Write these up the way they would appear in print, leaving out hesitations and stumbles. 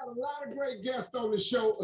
got a lot of great guests on the show.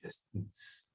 Distance.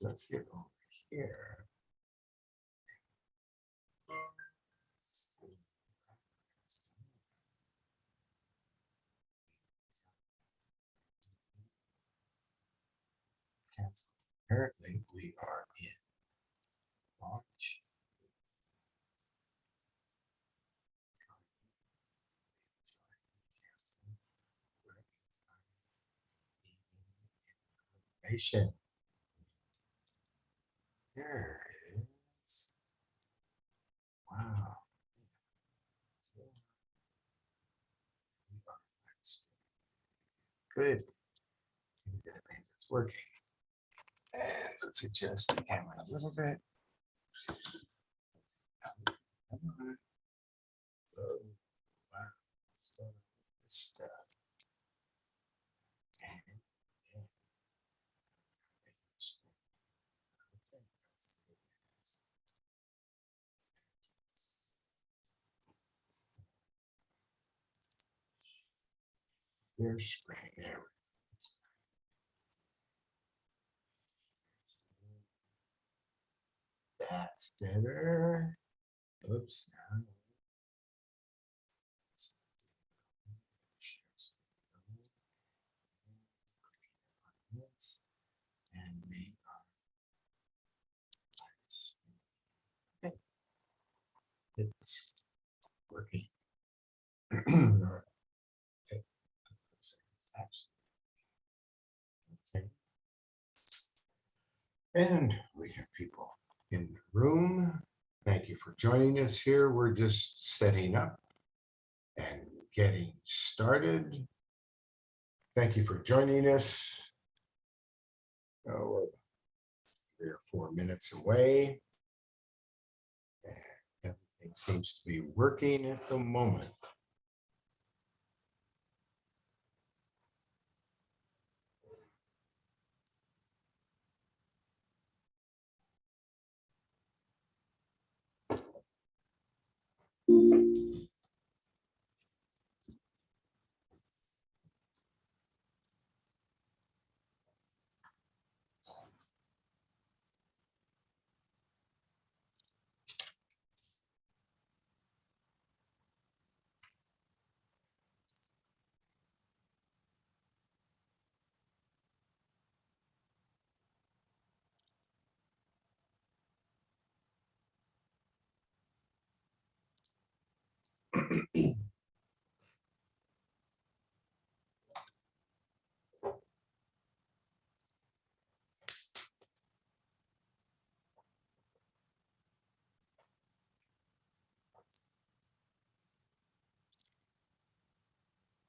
Let's get over here. Cancel. Apparently, we are in March. Information. There it is. Wow. Good. That means it's working. And let's adjust the camera a little bit. Oh, wow. What's going on with this stuff? Here's screen there. That's better. Oops. And make our lights. Okay. It's And we have people in the room. Thank you for joining us here. We're just setting up and getting started. Thank you for joining us. Oh, we're 3 or 4 minutes away. And everything seems to be working at the moment.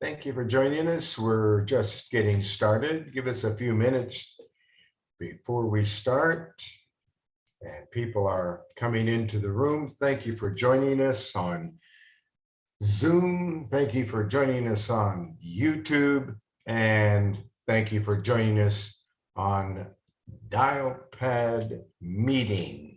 Thank you for joining us. We're just getting started. Give us a few minutes before we start. And people are coming into the room. Thank you for joining us on Zoom. Thank you for joining us on YouTube. And thank you for joining us on Dialpad Meetings.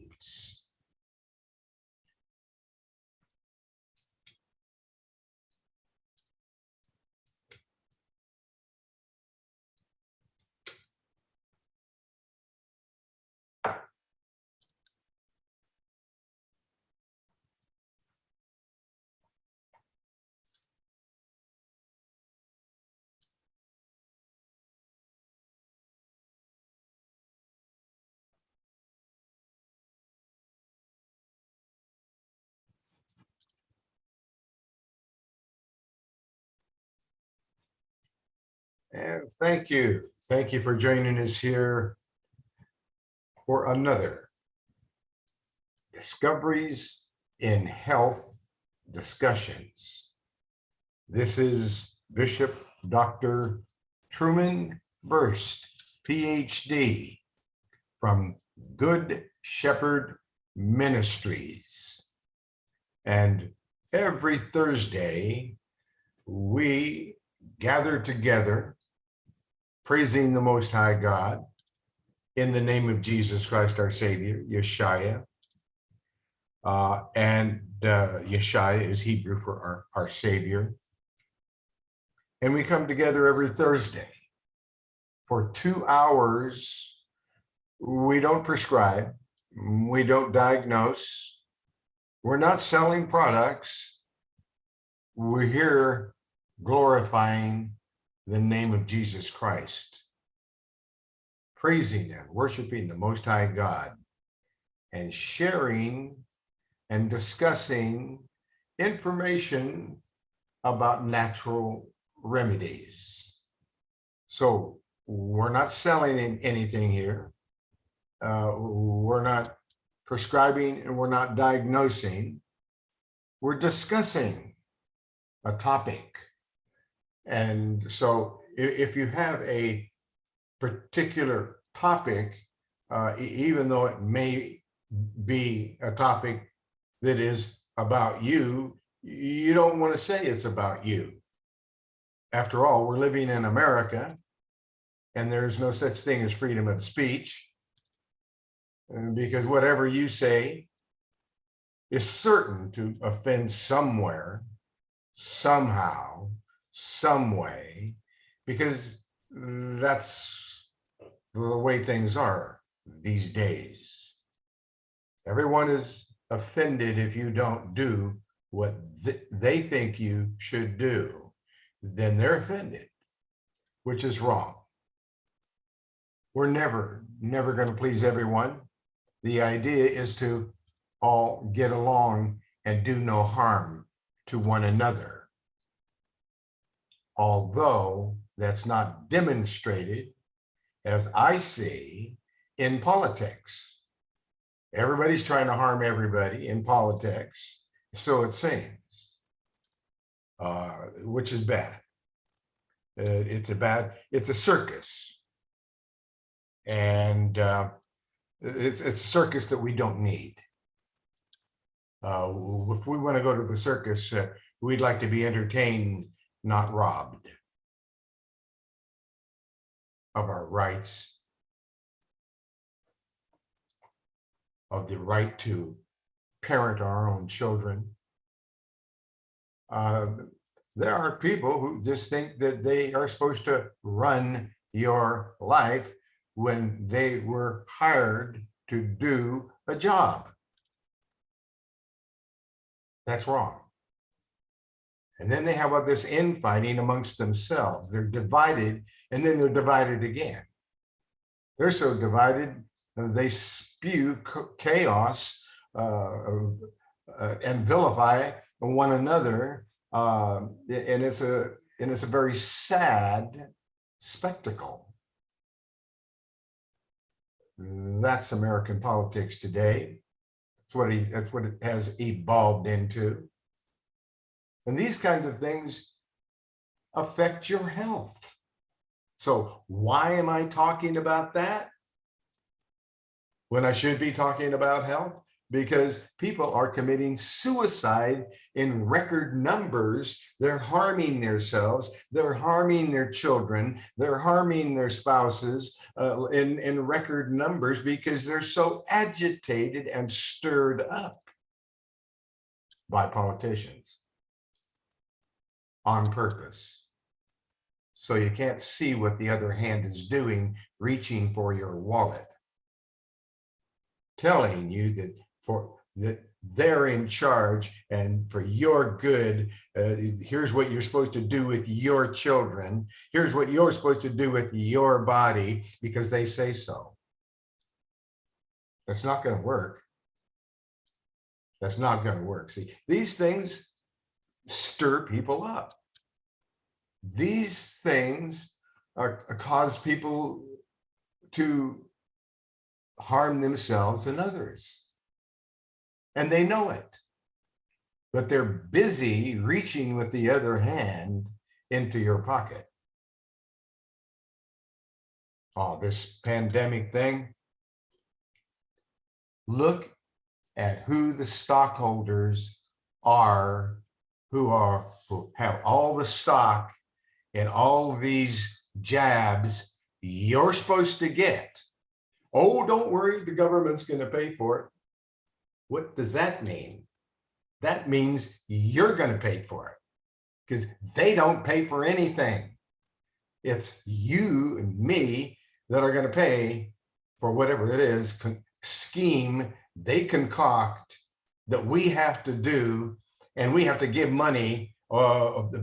And thank you. Thank you for joining us here for another Discoveries in Health discussions. This is Bishop Dr. Truman Berst, PhD, from Good Shepherd Ministries. And every Thursday, we gather together, praising the Most High God, in the name of Jesus Christ, our Savior, Yeshua. And Yeshua is Hebrew for our Savior. And we come together every Thursday for 2 hours. We don't prescribe. We don't diagnose. We're not selling products. We're here glorifying the name of Jesus Christ, praising and worshiping the Most High God, and sharing and discussing information about natural remedies. So we're not selling anything here. We're not prescribing and we're not diagnosing. We're discussing a topic. And so if you have a particular topic, even though it may be a topic that is about you, you don't want to say it's about you. After all, we're living in America, and there's no such thing as freedom of speech, because whatever you say is certain to offend somewhere, somehow, some way, because that's the way things are these days. Everyone is offended if you don't do what they think you should do. Then they're offended, which is wrong. We're never going to please everyone. The idea is to all get along and do no harm to one another. Although that's not demonstrated, as I see, in politics. Everybody's trying to harm everybody in politics, so it seems, which is bad. It's a circus. And it's a circus that we don't need. If we want to go to the circus, we'd like to be entertained, not robbed of our rights, of the right to parent our own children. There are people who just think that they are supposed to run your life when they were hired to do a job. That's wrong. And then they have all this infighting amongst themselves. They're divided, and then they're divided again. They're so divided, they spew chaos and vilify one another, and it's a very sad spectacle. That's American politics today. That's what it has evolved into. And these kinds of things affect your health. So why am I talking about that when I should be talking about health? Because people are committing suicide in record numbers. They're harming themselves, they're harming their children, they're harming their spouses in record numbers because they're so agitated and stirred up by politicians on purpose. So you can't see what the other hand is doing, reaching for your wallet, telling you that they're in charge and for your good, here's what you're supposed to do with your children. Here's what you're supposed to do with your body because they say so. That's not going to work. That's not going to work. See, these things stir people up. These things cause people to harm themselves and others. And they know it, but they're busy reaching with the other hand into your pocket. Oh, this pandemic thing. Look at who the stockholders are, who have all the stock in all these jabs you're supposed to get. Oh, don't worry, the government's going to pay for it. What does that mean? That means you're going to pay for it because they don't pay for anything. It's you and me that are going to pay for whatever it is, scheme they concoct that we have to do, and we have to give money to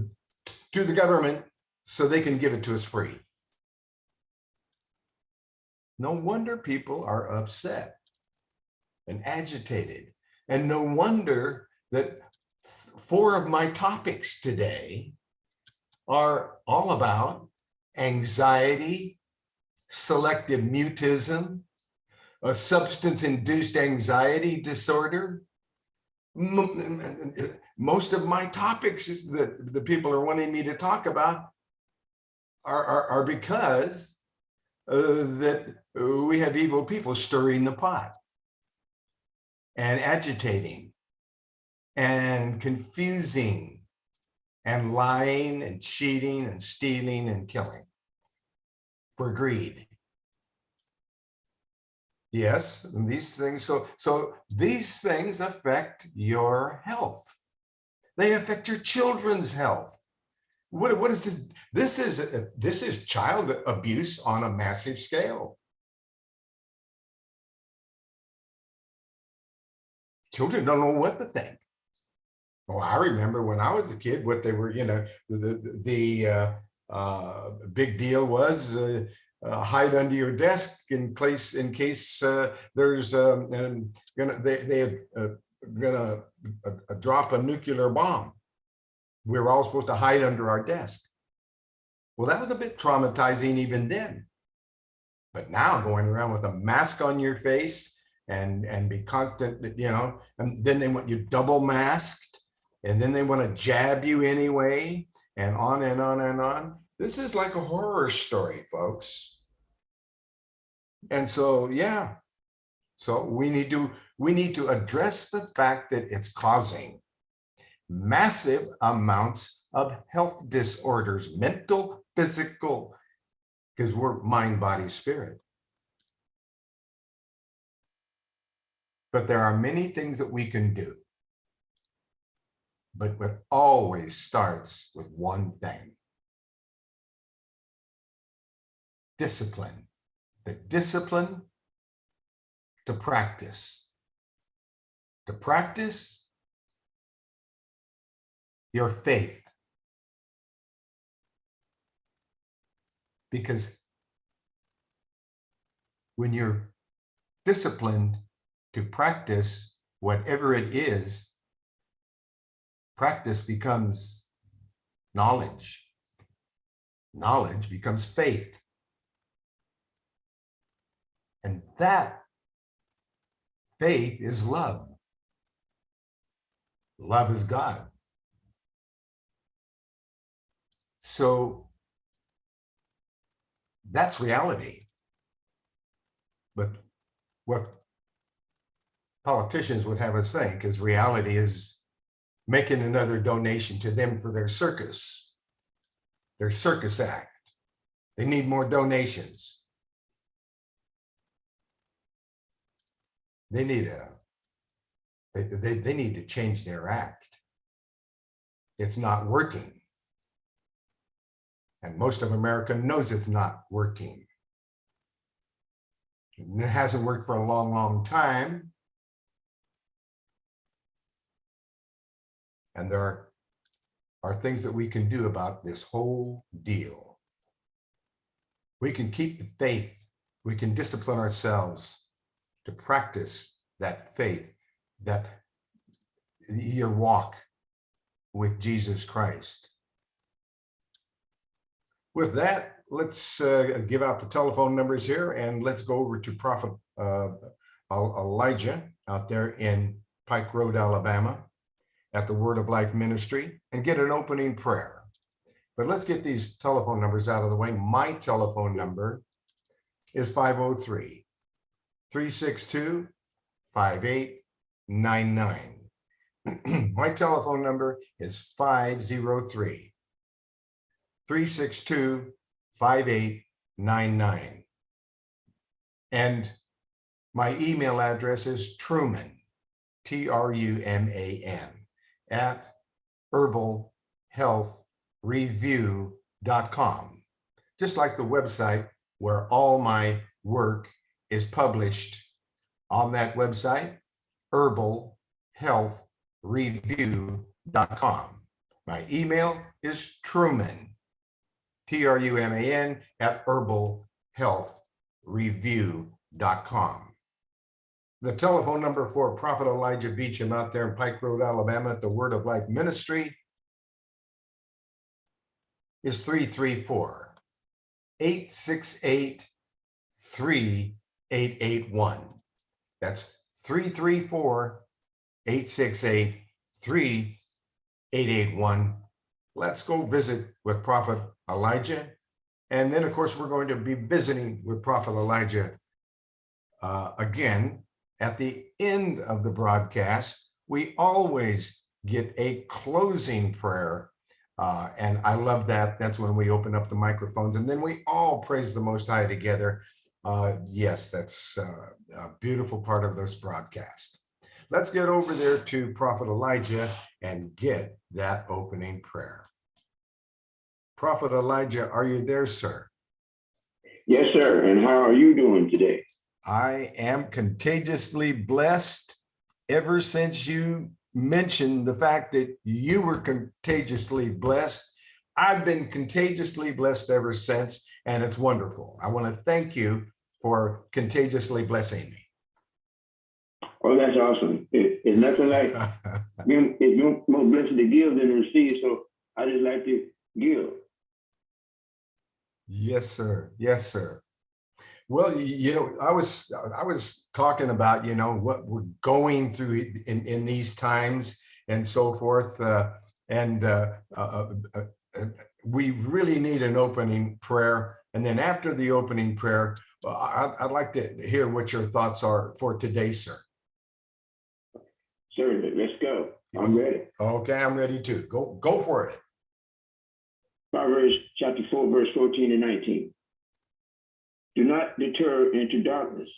the government so they can give it to us free. No wonder people are upset and agitated. And no wonder that 4 of my topics today are all about anxiety, selective mutism, a substance-induced anxiety disorder. Most of my topics that the people are wanting me to talk about are because that we have evil people stirring the pot and agitating and confusing and lying and cheating and stealing and killing for greed. Yes, and these things, so these things affect your health. They affect your children's health. What is this? This is child abuse on a massive scale. Children don't know what to think. Oh, I remember when I was a kid, what they were, the big deal was hide under your desk in case there's gonna drop a nuclear bomb. We were all supposed to hide under our desk. Well, that was a bit traumatizing even then. But now going around with a mask on your face and be constant, you know, and then they want you double masked, and then they want to jab you anyway, and on and on and on. This is like a horror story, folks. And so, yeah, so we need to address the fact that it's causing massive amounts of health disorders, mental, physical, because we're mind, body, spirit. But there are many things that we can do. But it always starts with one thing: discipline. The discipline to practice. To practice your faith. Because when you're disciplined to practice whatever it is, practice becomes knowledge. Knowledge becomes faith. And that faith is love. Love is God. So that's reality. But what politicians would have us think is reality is making another donation to them for their circus act. They need more donations. They need to change their act. It's not working. And most of America knows it's not working. And it hasn't worked for a long, long time. And there are things that we can do about this whole deal. We can keep the faith. We can discipline ourselves to practice that faith, that your walk with Jesus Christ. With that, let's give out the telephone numbers here, and let's go over to Prophet Elijah out there in Pike Road, Alabama, at the Word of Life Ministry, and get an opening prayer. But let's get these telephone numbers out of the way. My telephone number is 503-362-5899. My telephone number is 503-362-5899. And my email address is Truman, Truman, at herbalhealthreview.com. Just like the website where all my work is published. On that website, herbalhealthreview.com. My email is Truman, Truman, at herbalhealthreview.com. The telephone number for Prophet Elijah Beecham out there in Pike Road, Alabama at the Word of Life Ministry is 334-868-3881. That's 334-868-3881. Let's go visit with Prophet Elijah. And then, of course, we're going to be visiting with Prophet Elijah again. At the end of the broadcast, we always get a closing prayer. And I love that. That's when we open up the microphones and then we all praise the Most High together. Yes, that's a beautiful part of this broadcast. Let's get over there to Prophet Elijah and get that opening prayer. Prophet Elijah, are you there, sir? Yes, sir. And how are you doing today? I am contagiously blessed. Ever since you mentioned the fact that you were contagiously blessed, I've been contagiously blessed ever since, and it's wonderful. I want to thank you for contagiously blessing me. Oh, that's awesome. It's nothing like it's more blessed to give than to receive, so I just like to give. Yes, sir. Yes, sir. Well, I was talking about, what we're going through in these times and so forth. And we really need an opening prayer. And then after the opening prayer, I'd like to hear what your thoughts are for today, sir. Certainly, let's go. I'm ready. Okay, I'm ready too. Go for it. Proverbs chapter 4, verse 14 and 19. Do not deter into darkness,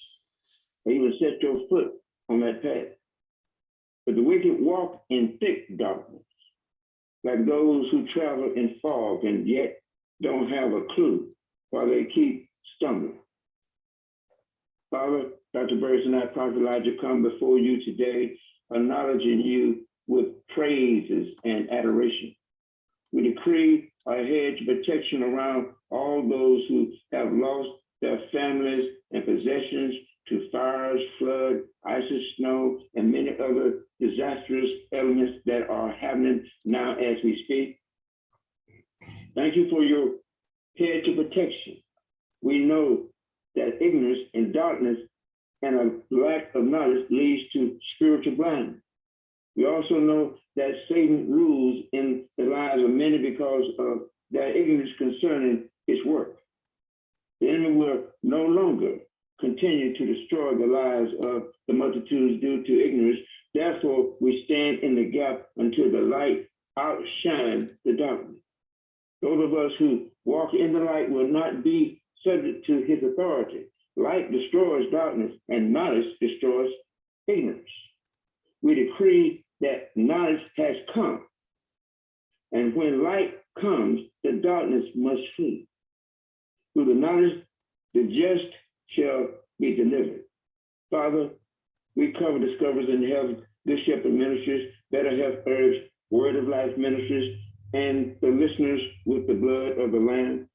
or even set your foot on that path. But the wicked walk in thick darkness, like those who travel in fog and yet don't have a clue while they keep stumbling. Father, Dr. Berst and I, Prophet Elijah, come before you today, acknowledging you with praises and adoration. We decree a hedge of protection around all those who have lost their families and possessions to fires, flood, ice and snow, and many other disastrous elements that are happening now as we speak. Thank you for your hedge of protection. We know that ignorance and darkness and a lack of knowledge leads to spiritual blindness. We also know that Satan rules in the lives of many because of their ignorance concerning his work. The enemy will no longer continue to destroy the lives of the multitudes due to ignorance. Therefore, we stand in the gap until the light outshines the darkness. Those of us who walk in the light will not be subject to his authority. Light destroys darkness, and knowledge destroys ignorance. We decree that knowledge has come, and when light comes, the darkness must flee. Through the knowledge, the just shall be delivered. Father, we cover Discoveries in Health, Good Shepherd Ministries, Better Health Herbs, Word of Life Ministries, and the listeners with the blood of the Lamb.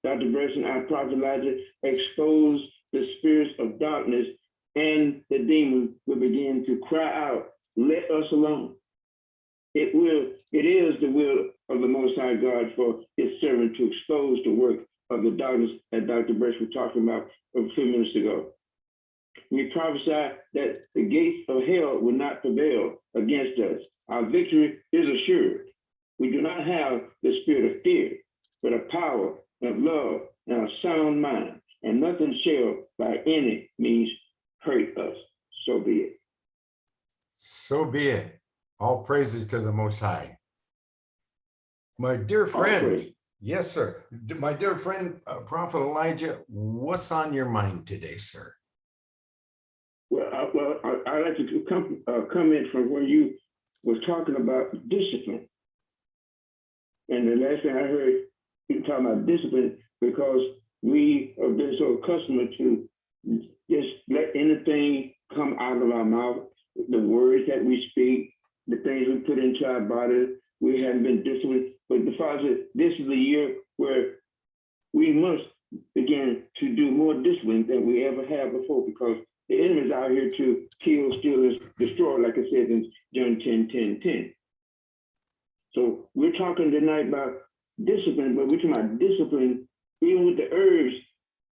Dr. Berst and I, Prophet Elijah, expose the spirits of darkness, and the demons will begin to cry out, let us alone. It is the will of the Most High God for his servant to expose the work of the darkness that Dr. Berst was talking about a few minutes ago. We prophesy that the gates of hell will not prevail against us. Our victory is assured. We do not have the spirit of fear, but of power, of love, and a sound mind, and nothing shall by any means hurt us. So be it. So be it. All praises to the Most High. My dear friend, yes, sir. My dear friend, Prophet Elijah, what's on your mind today, sir? Well, I'd like to comment from where you was talking about discipline. And the last thing I heard you talking about discipline, because we have been so accustomed to just let anything come out of our mouth, the words that we speak, the things we put into our body. We haven't been disciplined. But the Father said, this is the year where we must begin to do more discipline than we ever have before, because the enemy is out here to kill, steal, and destroy, like I said in John 10:10. So we're talking tonight about discipline, but we're talking about discipline even with the herbs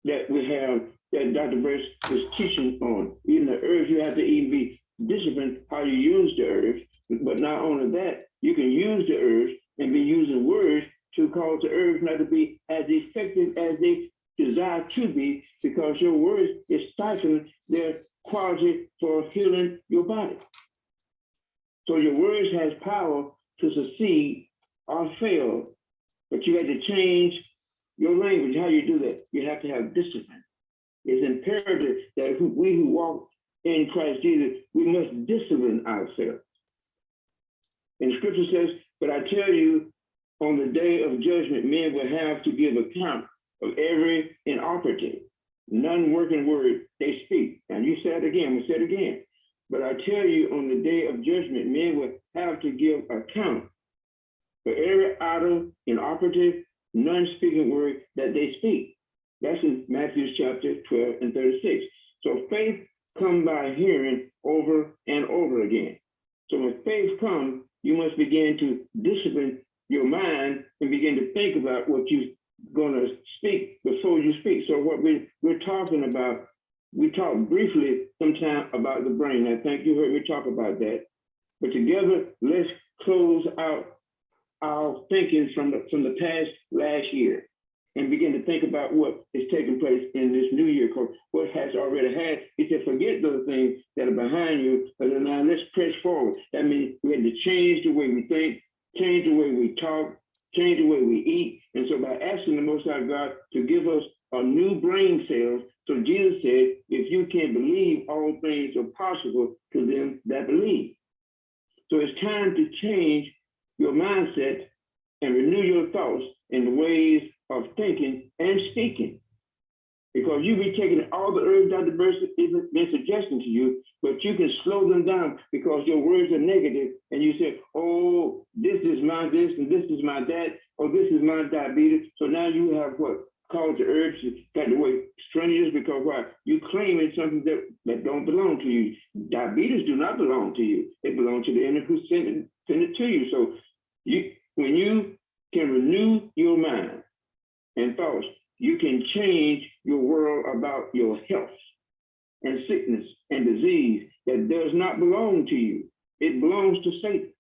that we have that Dr. Berst was teaching on. Even the herbs, you have to even be disciplined how you use the herbs. But not only that, you can use the herbs and be using words to cause the herbs not to be as effective as they desire to be, because your words is stifling their quality for healing your body. So your words has power to succeed or fail, but you have to change your language. How you do that? You have to have discipline. It's imperative that we who walk in Christ Jesus, we must discipline ourselves. And Scripture says, but I tell you, on the day of judgment, men will have to give account of every inoperative, non-working word they speak. And you said it again, we said it again. But I tell you, on the day of judgment, men will have to give account for every idle, inoperative, non-speaking word that they speak. That's in Matthew chapter 12 and 36. So faith comes by hearing over and over again. So when faith comes, you must begin to discipline your mind and begin to think about what you going to speak before you speak. So what we're talking about, we talked briefly sometime about the brain. I think you heard me talk about that. But together, let's close out our thinking from the past last year and begin to think about what is taking place in this new year, because what has already had. He said, forget those things that are behind you, but now let's press forward. That means we had to change the way we think, change the way we talk, change the way we eat. And so by asking the Most High God to give us a new brain cells, so Jesus said, if you can believe, all things are possible to them that believe. So it's time to change your mindset and renew your thoughts in the ways of thinking and speaking. Because you be taking all the herbs Dr. Berst has been suggesting to you, but you can slow them down because your words are negative and you say, oh, this is my this and this is my that, or this is my diabetes. So now you have what? Called the herbs got the way strenuous because why? You claiming something that don't belong to you. Diabetes do not belong to you. It belongs to the enemy who sent it to you. So when you can renew your mind and thoughts, you can change your world about your health and sickness and disease that does not belong to you. It belongs to Satan,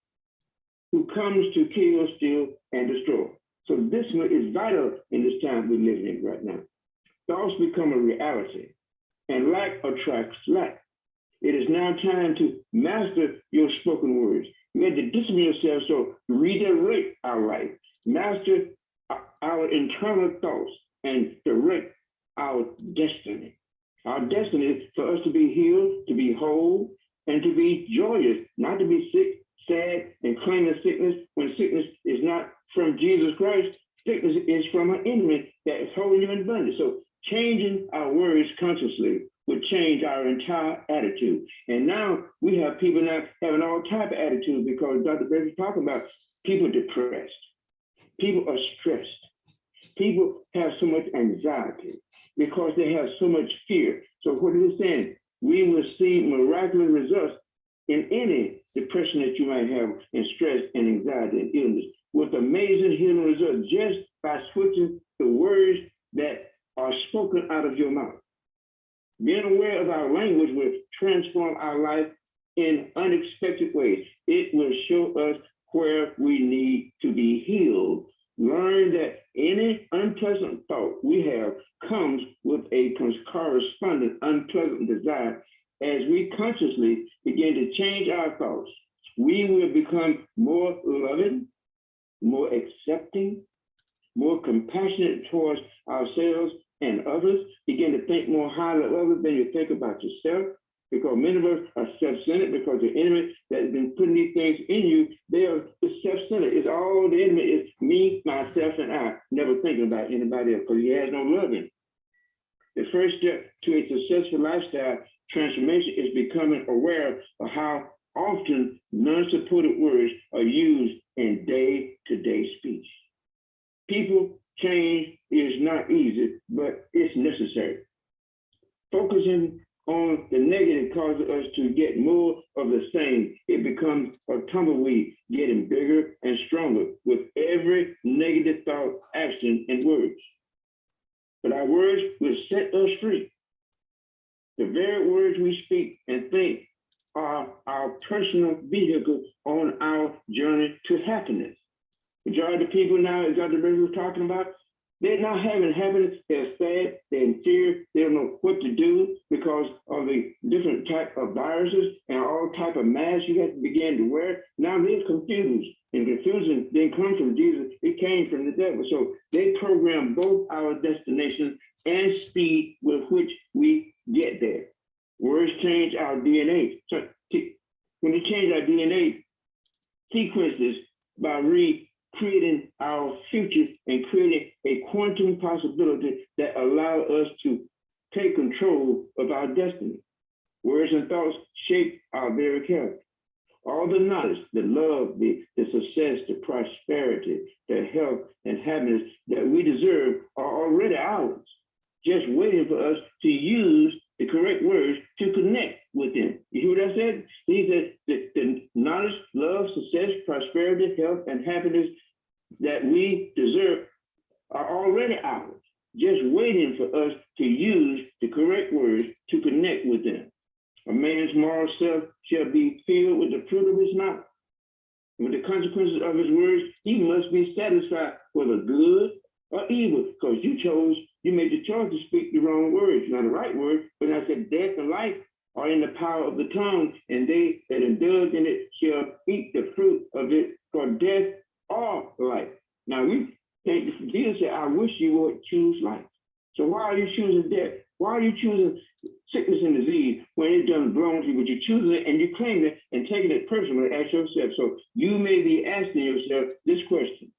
who comes to kill, steal, and destroy. So this is vital in this time we're living in right now. Thoughts become a reality, and lack attracts lack. It is now time to master your spoken words. You have to discipline yourself, so redirect our life, master our internal thoughts, and direct our destiny. Our destiny is for us to be healed, to be whole, and to be joyous, not to be sick, sad, and claiming sickness when sickness is not from Jesus Christ. Sickness is from an enemy that is holding you in bondage. So changing our words consciously would change our entire attitude. And now we have people now having all type of attitude because Dr. Berst is talking about people depressed. People are stressed. People have so much anxiety because they have so much fear. So what is it saying? We will see miraculous results in any depression that you might have, in stress and anxiety and illness, with amazing healing results just by switching the words that are spoken out of your mouth. Being aware of our language will transform our life in unexpected ways. It will show us where we need to be healed. Learn that any unpleasant thought we have comes with a corresponding unpleasant desire. As we consciously begin to change our thoughts, we will become more loving, more accepting, more compassionate towards ourselves and others. Begin to think more highly of others than you think about yourself, because many of us are self-centered because the enemy that has been putting these things in you, they are self-centered. It's all the enemy is me, myself, and I, never thinking about anybody else because he has no loving. The first step to a successful lifestyle transformation is becoming aware of how often non-supported words are used in day-to-day speech. People change is not easy, but it's necessary. Focusing on the negative causes us to get more of the same. It becomes a tumbleweed, getting bigger and stronger with every negative thought, action, and words. But our words will set us free. The very words we speak and think are our personal vehicle on our journey to happiness. Majority of people now, as Dr. Berst was talking about, they're not having happiness. They're sad, they're in fear, they don't know what to do because of the different type of viruses and all type of masks you have to begin to wear. Now they're confused, and confusion didn't come from Jesus, it came from the devil. So they program both our destination and speed with which we get there. Words change our DNA. So when they change our DNA sequences by creating our future and creating a quantum possibility that allow us to take control of our destiny. Words and thoughts shape our very character. All the knowledge, the love, the success, the prosperity, the health and happiness that we deserve are already ours, just waiting for us to use the correct words to connect with them. You hear what I said? He said the knowledge, love, success, prosperity, health, and happiness that we deserve are already already ours, just waiting for us to use the correct words to connect with them. A man's moral self shall be filled with the fruit of his mouth. With the consequences of his words, he must be satisfied whether good or evil, because you made the choice to speak the wrong words, not the right word, but I said death and life are in the power of the tongue, and they that indulge in it shall eat the fruit of it, for death or life. Now Jesus said, I wish you would choose life. So why are you choosing death? Why are you choosing sickness and disease when it doesn't belong to you, but you're choosing it and you claim it and taking it personally as yourself? So you may be asking yourself this question.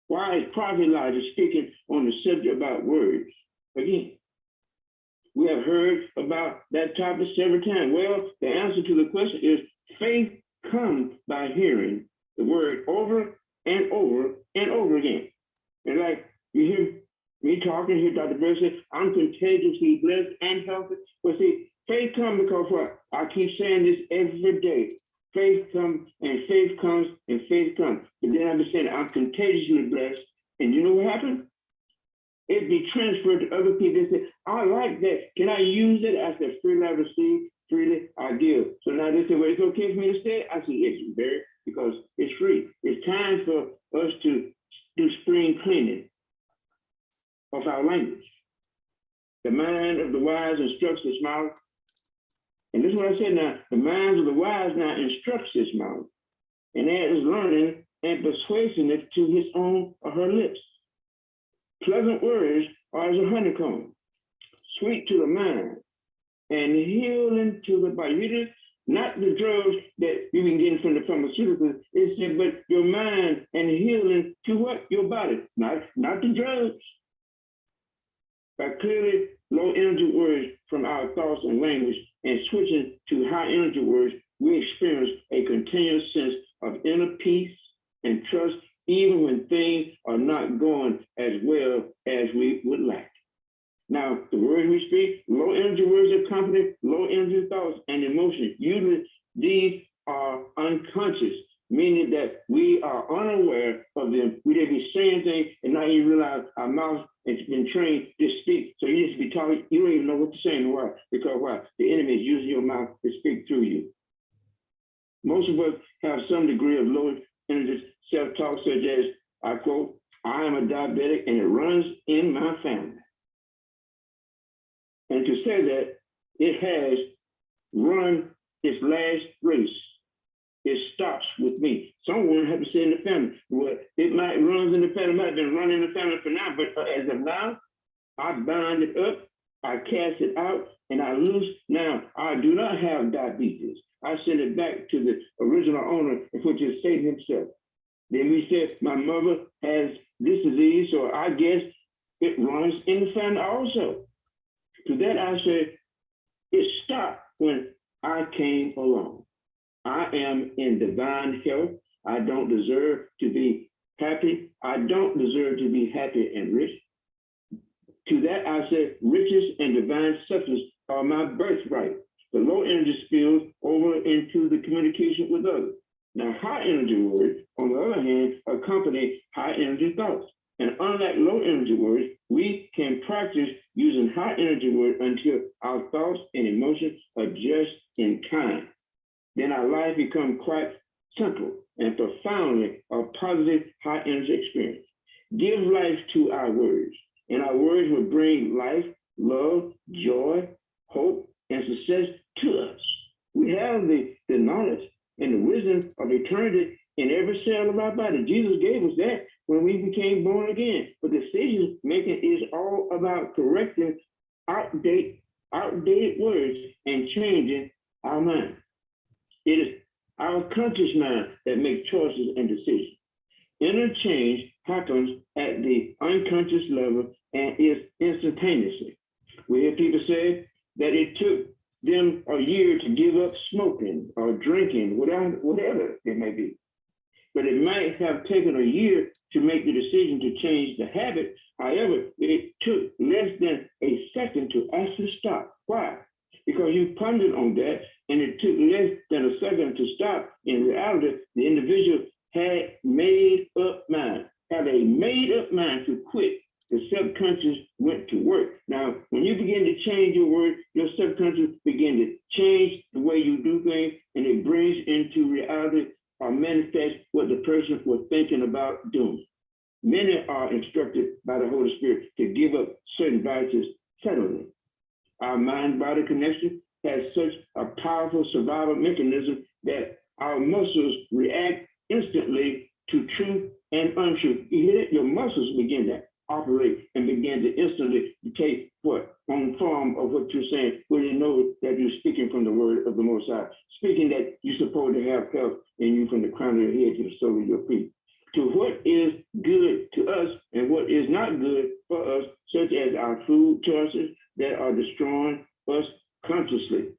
Why is Prophet Elijah speaking on the subject about words? Again, we have heard about that topic several times. Well, the answer to the question is faith comes by hearing the word over and over and over again. And like you hear me talking here, Dr. Berst said, I'm contagiously blessed and healthy. But see, faith comes because what? I keep saying this every day. Faith comes and faith comes and faith comes. But then I've been saying I'm contagiously blessed. And you know what happened? It be transferred to other people. They say, I like that. Can I use it? I said, freely I receive, freely I give. So now they say, well, it's okay for me to say it? I said, yes, Barry, because it's free. It's time for us to do spring cleaning of our language. The mind of the wise instructs his mouth. And this is what I said now. The mind of the wise now instructs his mouth, and adds learning and persuasiveness to his own or her lips. Pleasant words are as a honeycomb, sweet to the mind and healing to the body. Read it, not the drugs that you've been getting from the pharmaceuticals. It said, but your mind and healing to what? Your body, not the drugs. By clearly low energy words from our thoughts and language and switching to high energy words, we experience a continuous sense of inner peace and trust, even when things are not going as well as we would like. Now, the words we speak, low energy words accompany low energy thoughts and emotions. Usually, these are unconscious, meaning that we are unaware of them. We may be saying things and not even realize our mouth has been trained to speak. So you just be talking, you don't even know what to say and why. Because why? The enemy is using your mouth to speak through you. Most of us have some degree of low energy self-talk, such as, I quote, I am a diabetic and it runs in my family. And to say that it has run its last race, it stops with me. Someone had to say in the family, well, it might run in the family, might have been running in the family for now, but as of now, I bind it up, I cast it out, and I loose. Now, I do not have diabetes. I send it back to the original owner, which is Satan himself. Then we said, my mother has this disease, so I guess it runs in the family also. To that I said, it stopped when I came along. I am in divine health. I don't deserve to be happy. I don't deserve to be happy and rich. To that I said, riches and divine substance are my birthright. The low energy spills over into the communication with others. Now, high energy words, on the other hand, accompany high energy thoughts. And unlike low energy words, we can practice using high energy words until our thoughts and emotions are just in kind. Then our life becomes quite simple and profoundly a positive high energy experience. Give life to our words, and our words will bring life, love, joy, hope, and success to us. We have the knowledge and the wisdom of eternity in every cell of our body. Jesus gave us that when we became born again. But decision making is all about correcting outdated words and changing our mind. It is our conscious mind that makes choices and decisions. Inner change happens at the unconscious level and is instantaneously. We hear people say that it took them a year to give up smoking or drinking, whatever it may be. But it might have taken a year to make the decision to change the habit. However, it took less than a second to actually stop. Why? Because you pondered on that, and it took less than a second to stop. In reality, the individual had a made up mind to quit subconscious went to work. Now, when you begin to change your word, your subconscious begin to change the way you do things, and it brings into reality or manifest what the person was thinking about doing. Many are instructed by the Holy Spirit to give up certain vices suddenly. Our mind-body connection has such a powerful survival mechanism that our muscles react instantly to truth and untruth. You hear it? Your muscles begin to operate and begin to instantly take what on form of what you're saying, where you know that you're speaking from the word of the Most High, speaking that you're supposed to have health in you from the crown of your head to the sole of your feet. To what is good to us and what is not good for us, such as our food choices that are destroying us consciously.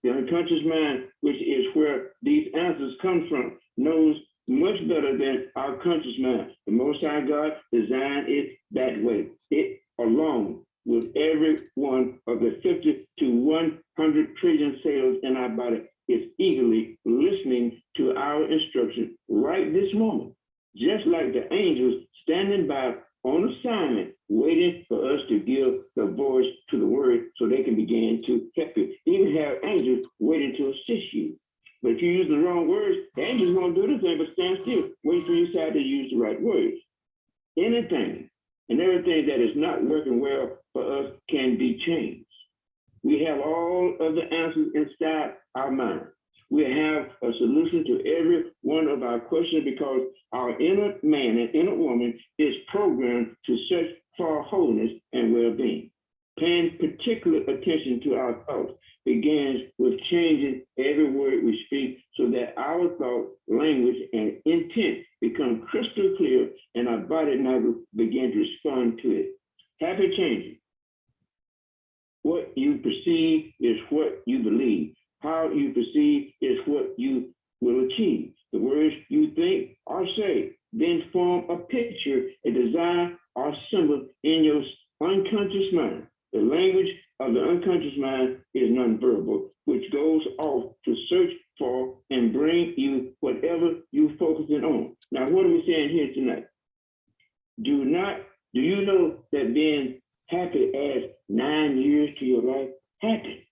The unconscious mind, which is where these answers come from, knows much better than our conscious mind. The Most High God designed it that way. It, along with every one of the 50 to 100 trillion cells in our body, is eagerly listening to our instruction right this moment, just like the angels standing by on assignment, waiting for us to give the voice to the word so they can begin to help you. Even have angels waiting to assist you. But if you use the wrong words, the angels won't do the thing but stand still, wait for you to decide to use the right words. Anything and everything that is not working well for us can be changed. We have all of the answers inside our mind. We have a solution to every one of our questions because our inner man and inner woman is programmed to search for wholeness and well-being. Paying particular attention to our thoughts begins with changing every word we speak so that our thought, language, and intent become crystal clear and our body now begin to respond to it. Habit changing. What you perceive is what you believe. How you perceive is what you will achieve. The words you think or say then form a picture, a design, or symbol in your unconscious mind. The language of the unconscious mind is nonverbal, which goes off to search for and bring you whatever you're focusing on. Now, what are we saying here tonight? Do you know that being happy adds 9 years to your life? Happy.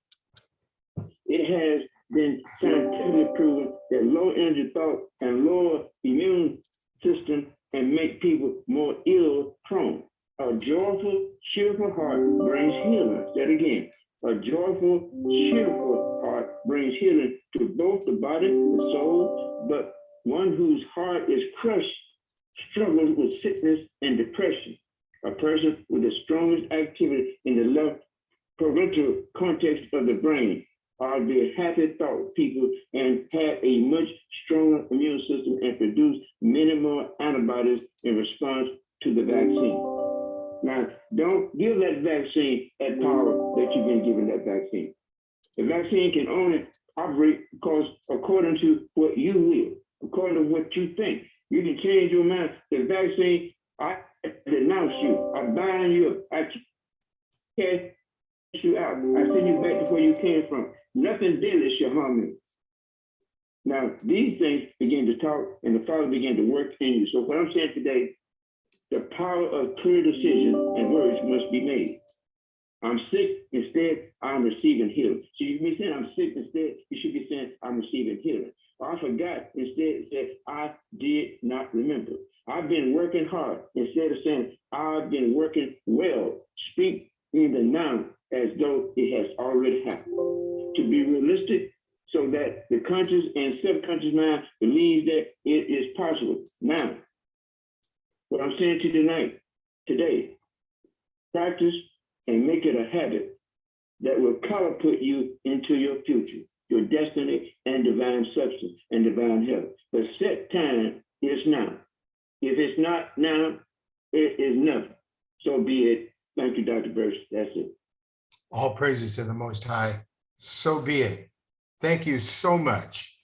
It has been scientifically proven that low energy thought and lower immune system can make people more ill prone. A joyful, cheerful heart brings healing. Say that again. A joyful, cheerful heart brings healing to both the body and the soul, but one whose heart is crushed struggles with sickness and depression. A person with the strongest activity in the left parental cortex of the brain are the happy thought people and have a much stronger immune system and produce many more antibodies in response to the vaccine. Now, don't give that vaccine that power that you've been given that vaccine. The vaccine can only operate because according to what you will, according to what you think. You can change your mind. The vaccine, I denounce you. I bind you. I cast you out. I send you back to where you came from. Nothing deadly shall harm you. Now, these things begin to talk and the Father begin to work in you. So what I'm saying today, the power of clear decisions and words must be made. I'm sick, instead I'm receiving healing. So you can be saying I'm sick, instead you should be saying I'm receiving healing. Or I forgot, instead say I did not remember. I've been working hard, instead of saying I've been working well. Speak in the noun as though it has already happened. To be realistic, so that the conscious and subconscious mind believes that it is possible. Now, what I'm saying to you today, practice and make it a habit that will catapult you into your future, your destiny and divine substance and divine health. The set time is now. If it's not now, it is never. So be it. Thank you, Dr. Berst. That's it. All praises to the Most High. So be it. Thank you so much.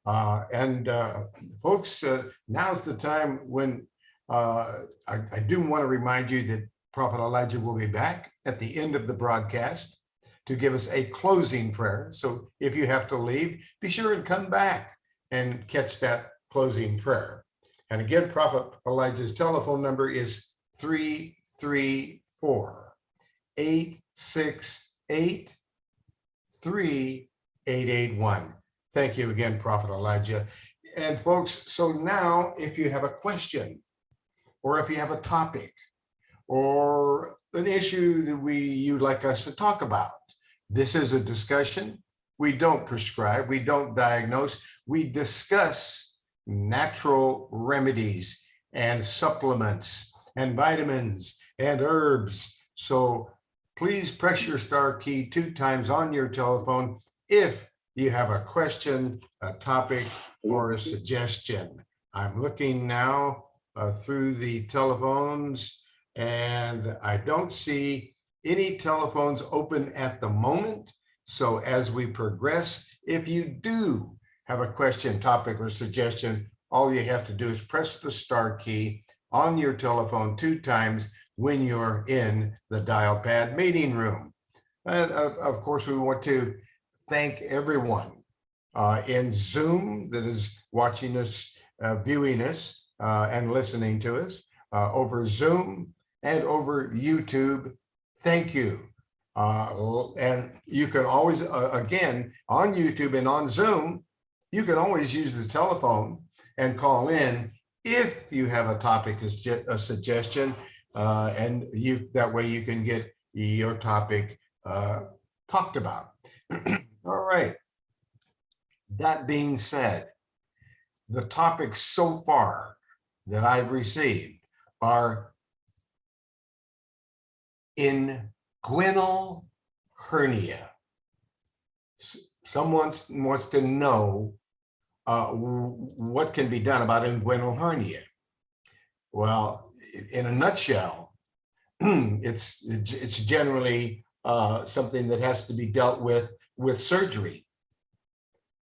Folks, now's the time when I do want to remind you that Prophet Elijah will be back at the end of the broadcast to give us a closing prayer. So if you have to leave, be sure and come back and catch that closing prayer. And again, Prophet Elijah's telephone number is 333-572-5375. 834 868 3881. Thank you again, Prophet Elijah. And folks, so now if you have a question, or if you have a topic, or an issue that you'd like us to talk about, this is a discussion. We don't prescribe, we don't diagnose, we discuss natural remedies and supplements and vitamins and herbs. So please press your star key 2 times on your telephone if you have a question, a topic, or a suggestion. I'm looking now through the telephones, and I don't see any telephones open at the moment. So as we progress, if you do have a question, topic, or suggestion, all you have to do is press the star key on your telephone 2 times when you're in the dial pad meeting room. And of course, we want to thank everyone in Zoom that is watching us, viewing us, and listening to us over Zoom and over YouTube. Thank you. And you can always, again, on YouTube and on Zoom, you can always use the telephone and call in if you have a topic, a suggestion, and that way you can get your topic talked about. All right. That being said, the topics so far that I've received are inguinal hernia. Someone wants to know what can be done about inguinal hernia. Well, in a nutshell, it's generally something that has to be dealt with surgery.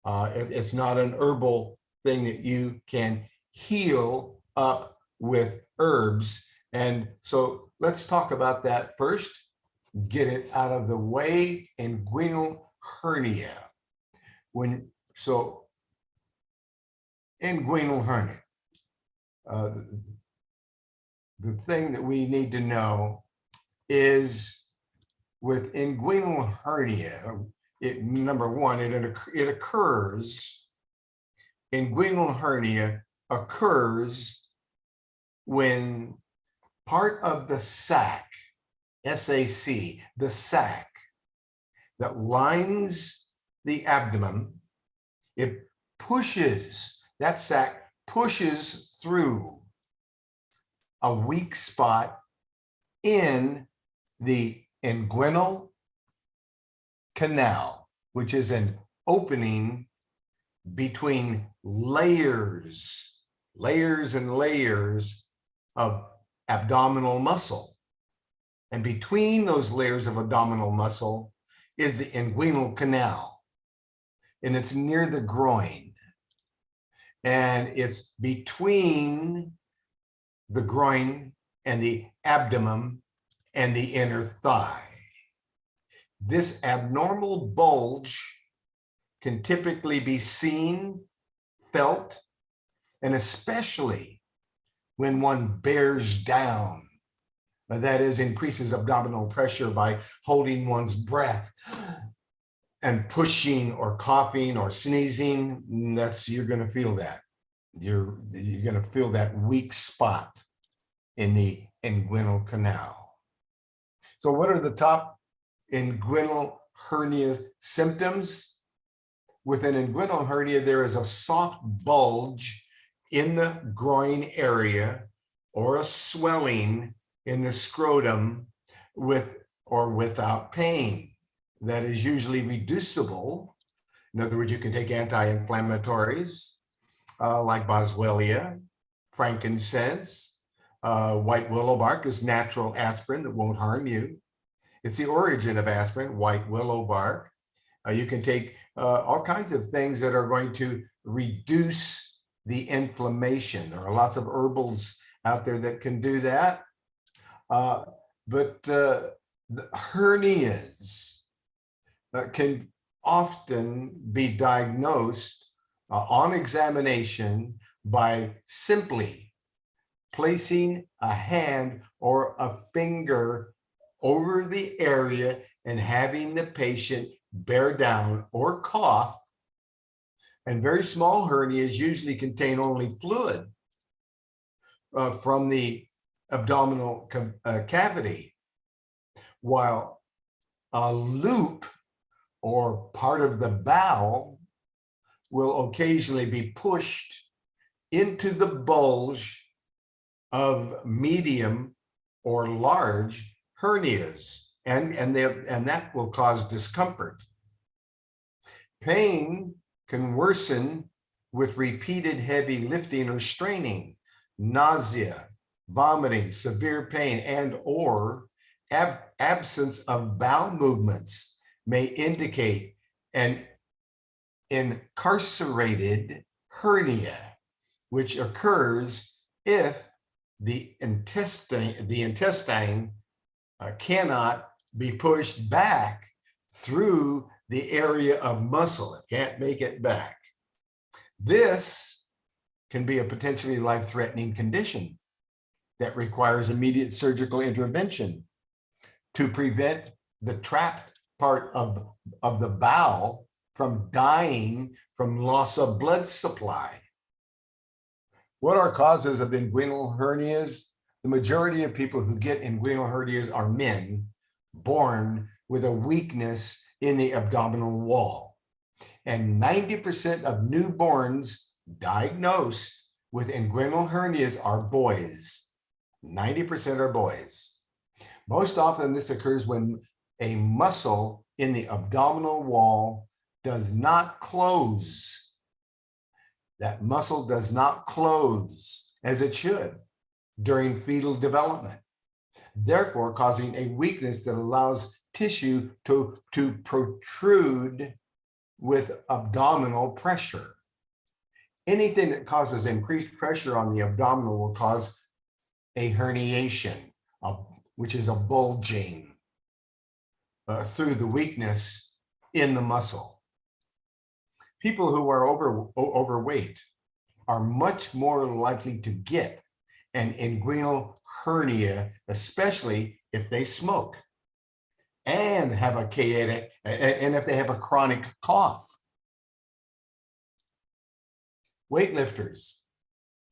It's not an herbal thing that you can heal up with herbs. And so let's talk about that first, get it out of the way. Inguinal hernia. Inguinal hernia. The thing that we need to know is with inguinal hernia, number one, it occurs, inguinal hernia occurs when part of the sac, SAC, the sac that lines the abdomen, that sac pushes through a weak spot in the inguinal canal, which is an opening between layers and layers of abdominal muscle. And between those layers of abdominal muscle is the inguinal canal. And it's near the groin. And it's between the groin and the abdomen and the inner thigh. This abnormal bulge can typically be seen, felt, and especially when one bears down, that is, increases abdominal pressure by holding one's breath and pushing or coughing or sneezing. You're going to feel that. You're going to feel that weak spot in the inguinal canal. So what are the top inguinal hernia symptoms? With an inguinal hernia, there is a soft bulge in the groin area or a swelling in the scrotum with or without pain. That is usually reducible. In other words, you can take anti-inflammatories like boswellia, frankincense, white willow bark is natural aspirin that won't harm you. It's the origin of aspirin, white willow bark. You can take all kinds of things that are going to reduce the inflammation. There are lots of herbals out there that can do that. But the hernias can often be diagnosed on examination by simply placing a hand or a finger over the area and having the patient bear down or cough. And very small hernias usually contain only fluid from the abdominal cavity, while a loop or part of the bowel will occasionally be pushed into the bulge of medium or large hernias, and that will cause discomfort. Pain can worsen with repeated heavy lifting or straining. Nausea, vomiting, severe pain, and or absence of bowel movements may indicate an incarcerated hernia, which occurs if the intestine cannot be pushed back through the area of muscle. It can't make it back. This can be a potentially life-threatening condition that requires immediate surgical intervention to prevent the trapped part of the bowel from dying from loss of blood supply. What are causes of inguinal hernias? The majority of people who get inguinal hernias are men born with a weakness in the abdominal wall. And 90% of newborns diagnosed with inguinal hernias are boys. 90% are boys. Most often this occurs when a muscle in the abdominal wall does not close. That muscle does not close as it should during fetal development, therefore causing a weakness that allows tissue to protrude with abdominal pressure. Anything that causes increased pressure on the abdominal will cause a herniation, which is a bulging through the weakness in the muscle. People who are overweight are much more likely to get an inguinal hernia, especially if they smoke and have a chaotic, and if they have a chronic cough. Weightlifters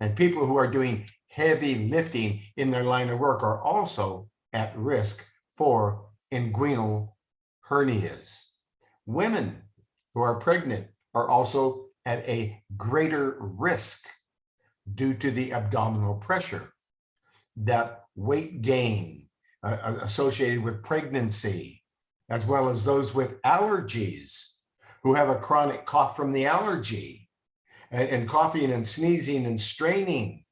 and people who are doing heavy lifting in their line of work are also at risk for inguinal hernias. Women who are pregnant are also at a greater risk due to the abdominal pressure. That weight gain associated with pregnancy, as well as those with allergies who have a chronic cough from the allergy, and coughing and sneezing and straining,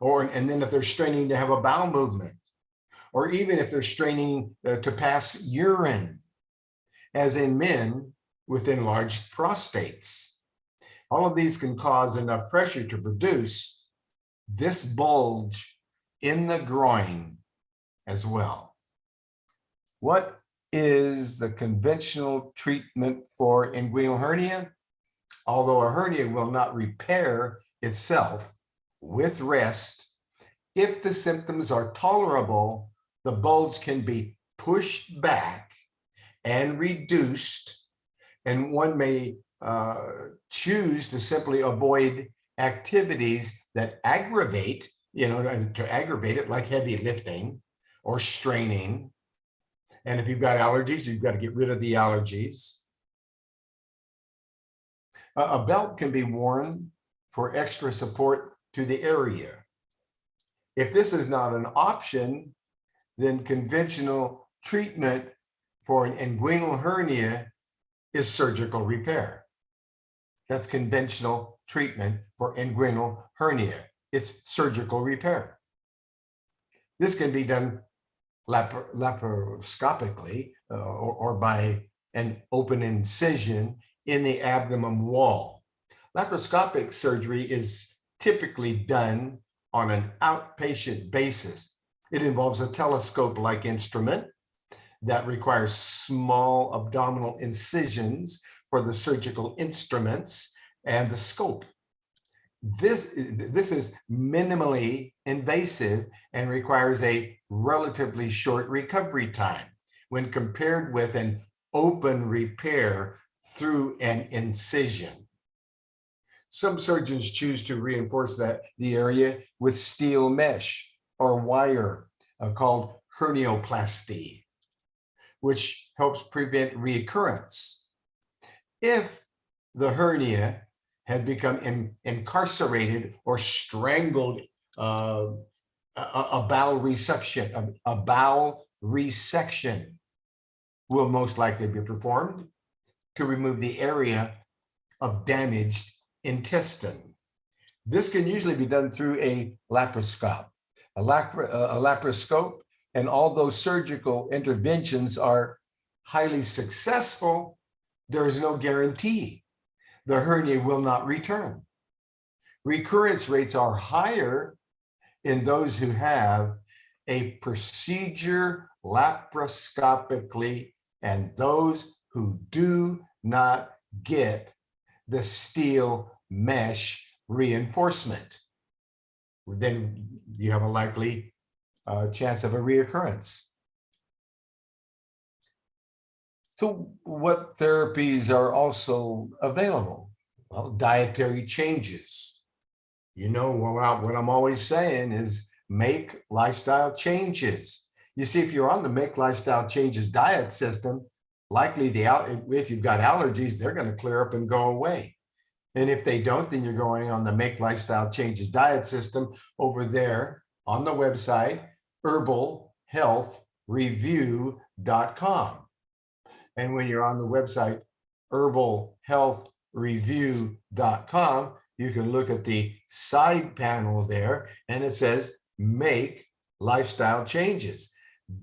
and then if they're straining to have a bowel movement, or even if they're straining to pass urine, as in men with enlarged prostates. All of these can cause enough pressure to produce this bulge in the groin as well. What is the conventional treatment for inguinal hernia? Although a hernia will not repair itself with rest, if the symptoms are tolerable, the bulge can be pushed back and reduced, and one may choose to simply avoid activities that aggravate, to aggravate it, like heavy lifting or straining. And if you've got allergies, you've got to get rid of the allergies. A belt can be worn for extra support to the area. If this is not an option, then conventional treatment for an inguinal hernia is surgical repair. That's conventional treatment for inguinal hernia. It's surgical repair. This can be done laparoscopically or by an open incision in the abdomen wall. Laparoscopic surgery is typically done on an outpatient basis. It involves a telescope-like instrument that requires small abdominal incisions for the surgical instruments and the scope. this is minimally invasive and requires a relatively short recovery time when compared with an open repair through an incision. Some surgeons choose to reinforce the area with steel mesh or wire called hernioplasty, which helps prevent reoccurrence. If the hernia has become incarcerated or strangled, a bowel resection will most likely be performed to remove the area of damaged intestine. This can usually be done through a laparoscope. A laparoscope, and although surgical interventions are highly successful, there is no guarantee the hernia will not return. Recurrence rates are higher in those who have a procedure laparoscopically and those who do not get the steel mesh reinforcement. Then you have a likely chance of a reoccurrence. So what therapies are also available? Well, dietary changes. You know, what I'm always saying is make lifestyle changes. You see, if you're on the make lifestyle changes diet system, likely if you've got allergies, they're going to clear up and go away. And if they don't, then you're going on the make lifestyle changes diet system over there on the website, herbalhealthreview.com. And when you're on the website, herbalhealthreview.com, you can look at the side panel there, and it says make lifestyle changes.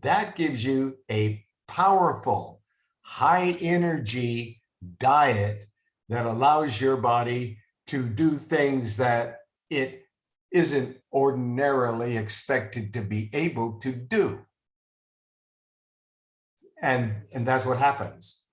That gives you a powerful, high energy diet that allows your body to do things that it isn't ordinarily expected to be able to do. And that's what happens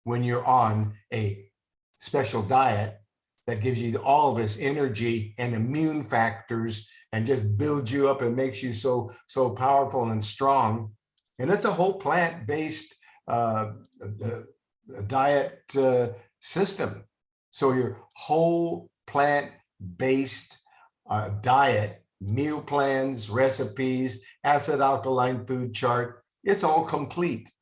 when you're on a special diet that gives you all this energy and immune factors and just builds you up and makes you so powerful and strong. And it's a whole plant-based diet system. So your whole plant-based diet, meal plans, recipes, acid alkaline food chart, it's all complete.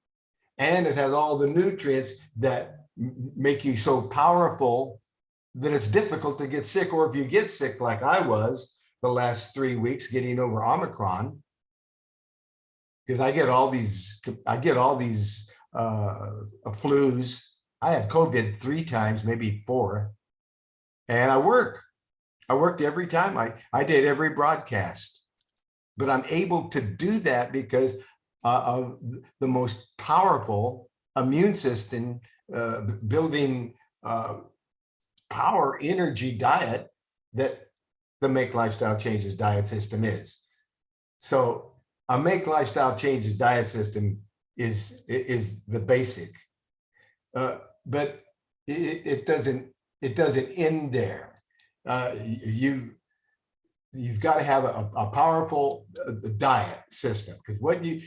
And it has all the nutrients that make you so powerful that it's difficult to get sick. Or if you get sick, like I was the last 3 weeks getting over Omicron, because I get all these flus. I had COVID 3 times, maybe 4. And I worked every time. I did every broadcast, but I'm able to do that because of the most powerful immune system building power energy diet that the Make Lifestyle Changes diet system is. So a Make Lifestyle Changes diet system is the basic, but it doesn't end there. You've got to have a powerful diet system, because what you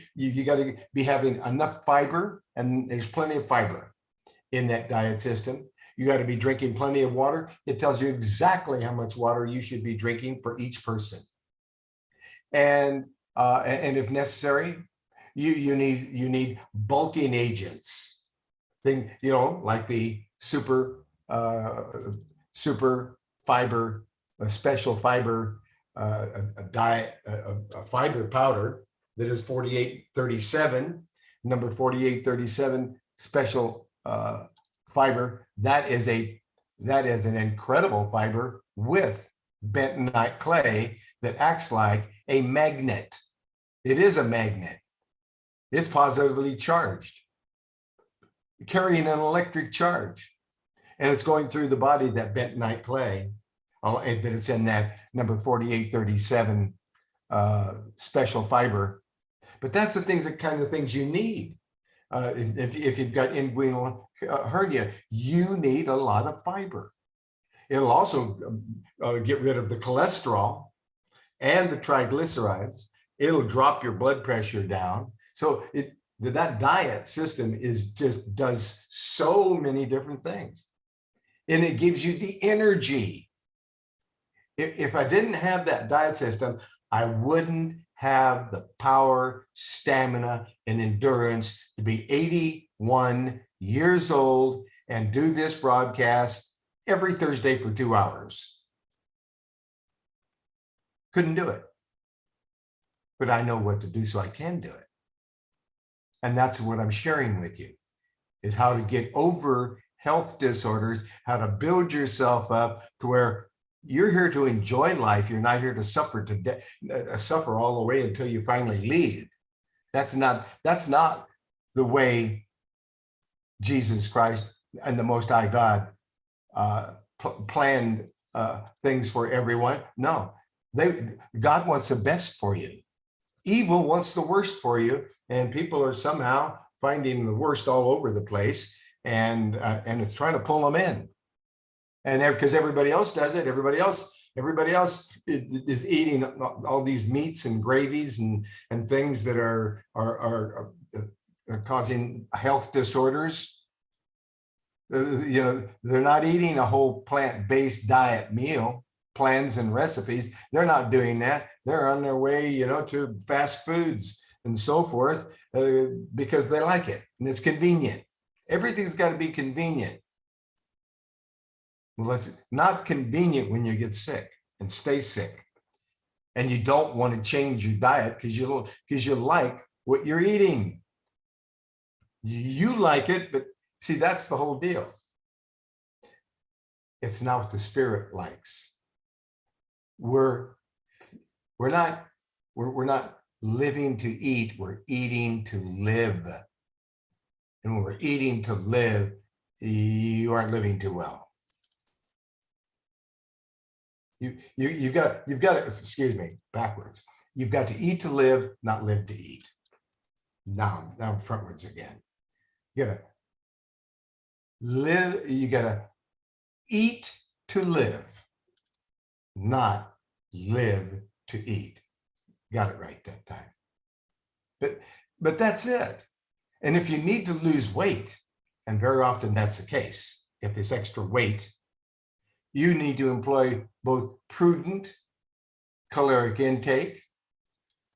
got to be having enough fiber, and there's plenty of fiber in that diet system. You got to be drinking plenty of water. It tells you exactly how much water you should be drinking for each person. And if necessary, you need bulking agents, like the super fiber, special fiber, a fiber powder that is 4837, number 4837 special fiber. That is an incredible fiber with bentonite clay that acts like a magnet. It is a magnet. It's positively charged, carrying an electric charge, and it's going through the body, that bentonite clay, that it's in that number 4837 special fiber. But that's the kind of things you need. If you've got inguinal hernia, you need a lot of fiber. It'll also get rid of the cholesterol and the triglycerides. It'll drop your blood pressure down. So that diet system does so many different things. And it gives you the energy. If I didn't have that diet system, I wouldn't have the power, stamina, and endurance to be 81 years old and do this broadcast every Thursday for 2 hours. Couldn't do it. But I know what to do, so I can do it. And that's what I'm sharing with you, is how to get over health disorders, how to build yourself up to where you're here to enjoy life. You're not here to suffer to death, suffer all the way until you finally leave. That's not the way Jesus Christ and the Most High God planned things for everyone. No, God wants the best for you. Evil wants the worst for you, and people are somehow finding the worst all over the place, and it's trying to pull them in. And because everybody else does it, everybody else is eating all these meats and gravies and things that are causing health disorders. They're not eating a whole plant-based diet meal, plans and recipes. They're not doing that. They're on their way, to fast foods and so forth, because they like it and it's convenient. Everything's got to be convenient. Well, it's not convenient when you get sick and stay sick, and you don't want to change your diet because you like what you're eating. You like it, but see, that's the whole deal. It's not what the spirit likes. We're not living to eat, we're eating to live. And when we're eating to live, you aren't living too well. You've got to, excuse me, backwards. You've got to eat to live, not live to eat. Now I'm frontwards again. You gotta live, you gotta eat to live, not live to eat. Got it right that time. But that's it. And if you need to lose weight, and very often that's the case, if there's extra weight, you need to employ both prudent caloric intake,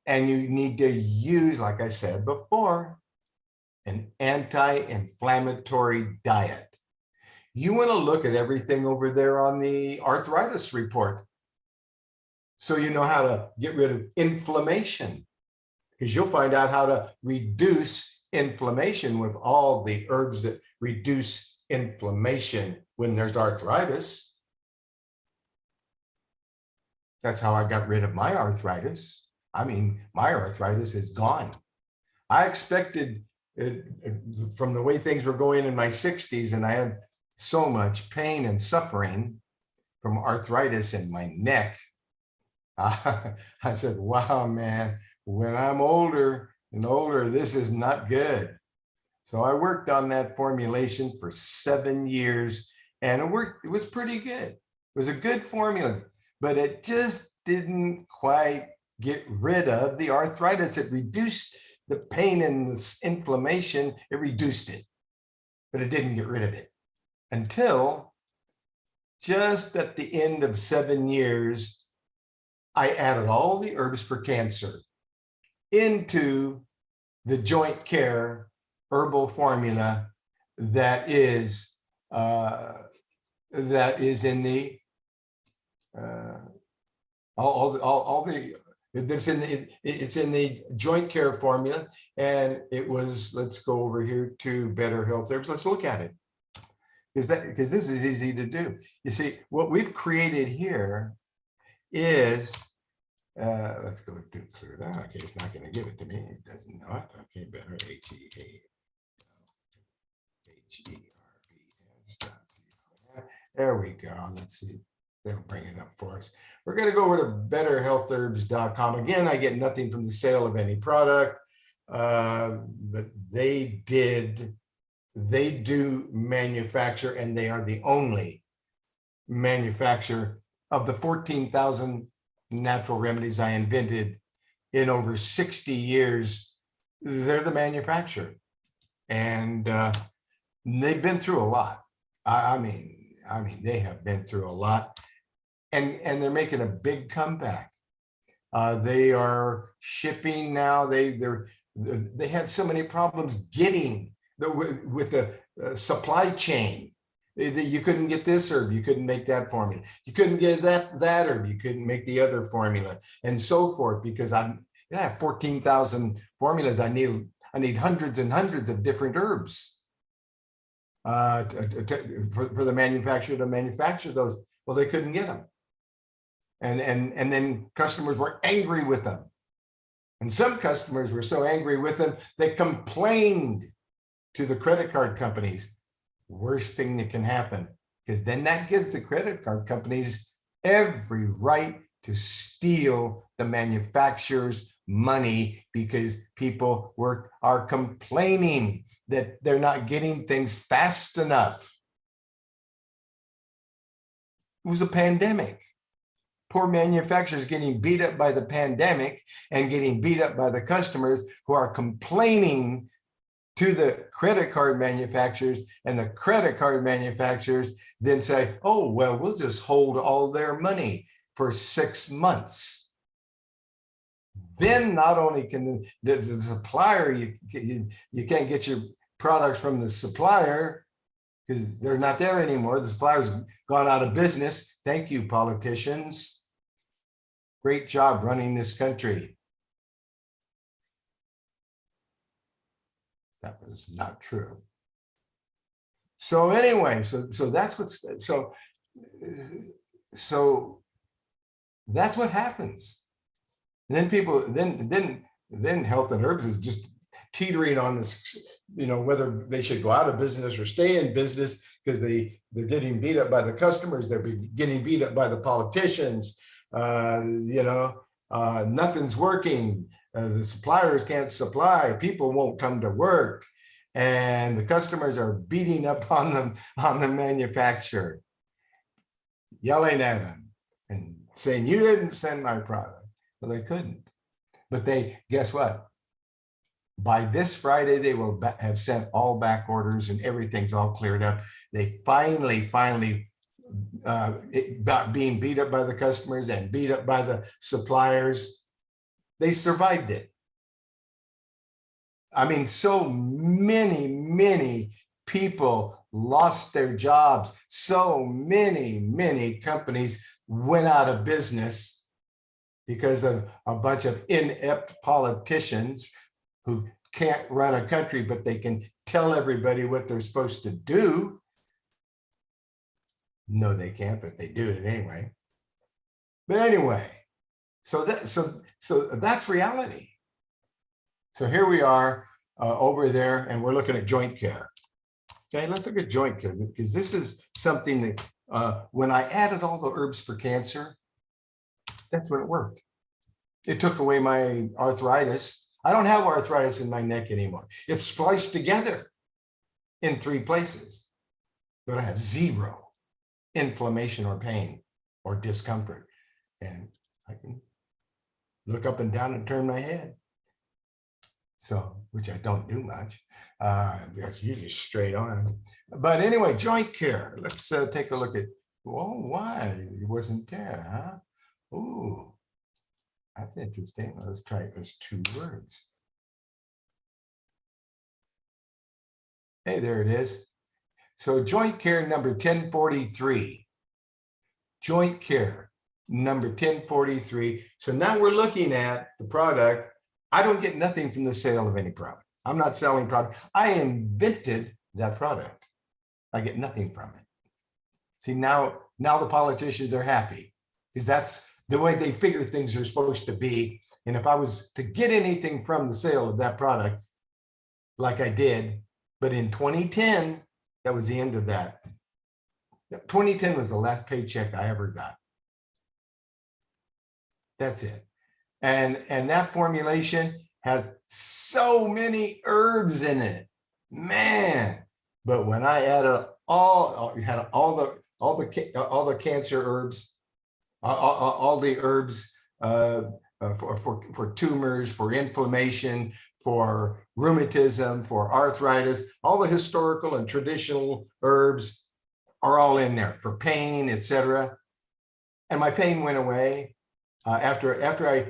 and you need to use, like I said before, an anti-inflammatory diet. You want to look at everything over there on the arthritis report, so you know how to get rid of inflammation, because you'll find out how to reduce inflammation with all the herbs that reduce inflammation when there's arthritis. That's how I got rid of my arthritis. I mean, my arthritis is gone. I expected it, from the way things were going in my 60s, and I had so much pain and suffering from arthritis in my neck. I said, wow, man, when I'm older and older, this is not good. So I worked on that formulation for 7 years, and it worked. It was pretty good. It was a good formula, but it just didn't quite get rid of the arthritis. It reduced the pain and the inflammation. It reduced it, but it didn't get rid of it until just at the end of 7 years, I added all the herbs for cancer into the joint care herbal formula that is in the it's in the joint care formula. And it was, let's go over here to Better Health Herbs. Let's look at it, because this is easy to do. You see, what we've created here is let's go do clear that. Okay, it's not going to give it to me. It does not. Okay, Better HERBS. There we go. Let's see. They'll bring it up for us. We're going to go over to betterhealthherbs.com. Again, I get nothing from the sale of any product, but they do manufacture, and they are the only manufacturer of the 14,000 natural remedies I invented in over 60 years. They're the manufacturer, and they've been through a lot. I mean, they have been through a lot, and they're making a big comeback. They are shipping now. They had so many problems getting with the supply chain. You couldn't get this herb, you couldn't make that formula. You couldn't get that herb, you couldn't make the other formula, and so forth. Because I have 14,000 formulas. I need hundreds and hundreds of different herbs for the manufacturer to manufacture those. Well, they couldn't get them, and then customers were angry with them, and some customers were so angry with them they complained to the credit card companies. Worst thing that can happen, because then that gives the credit card companies every right to steal the manufacturer's money, because people are complaining that they're not getting things fast enough. It was a pandemic. Poor manufacturers getting beat up by the pandemic and getting beat up by the customers who are complaining to the credit card manufacturers, and the credit card manufacturers then say, oh, well, we'll just hold all their money for 6 months. Then not only can the supplier, you can't get your products from the supplier because they're not there anymore. The supplier's gone out of business. Thank you, politicians. Great job running this country. That was not true. So anyway, so that's what's so that's what happens. And then people then health and herbs is just teetering on this, whether they should go out of business or stay in business, because they're getting beat up by the customers, they're getting beat up by the politicians. Nothing's working. The suppliers can't supply. People won't come to work, and the customers are beating up on them, on the manufacturer, yelling at them and saying, "You didn't send my product." Well, they couldn't, but guess what? By this Friday, they will have sent all back orders and everything's all cleared up. They finally being beat up by the customers and beat up by the suppliers, they survived it. I mean, so many people lost their jobs. So many companies went out of business because of a bunch of inept politicians who can't run a country, but they can tell everybody what they're supposed to do. No, they can't, but they do it anyway. But anyway, so that's reality. So here we are over there, and we're looking at joint care. Okay, let's look at joint care, because this is something that when I added all the herbs for cancer, that's when it worked. It took away my arthritis. I don't have arthritis in my neck anymore. It's spliced together in 3 places, but I have 0 inflammation or pain or discomfort, and I can look up and down and turn my head. So, which I don't do much. That's usually straight on. But anyway, joint care. Let's take a look at, well, why it wasn't there, huh? Ooh, that's interesting. Let's try those 2 words. Hey, there it is. So joint care number 1043. Joint care number 1043. So now we're looking at the product. I don't get nothing from the sale of any product. I'm not selling product. I invented that product. I get nothing from it. See, now the politicians are happy, because that's the way they figure things are supposed to be. And if I was to get anything from the sale of that product, like I did, but in 2010, that was the end of that. 2010 was the last paycheck I ever got. That's it. And that formulation has so many herbs in it, man. But when I added all all the cancer herbs, all the herbs for tumors, for inflammation, for rheumatism, for arthritis, all the historical and traditional herbs are all in there for pain, etc. And my pain went away after I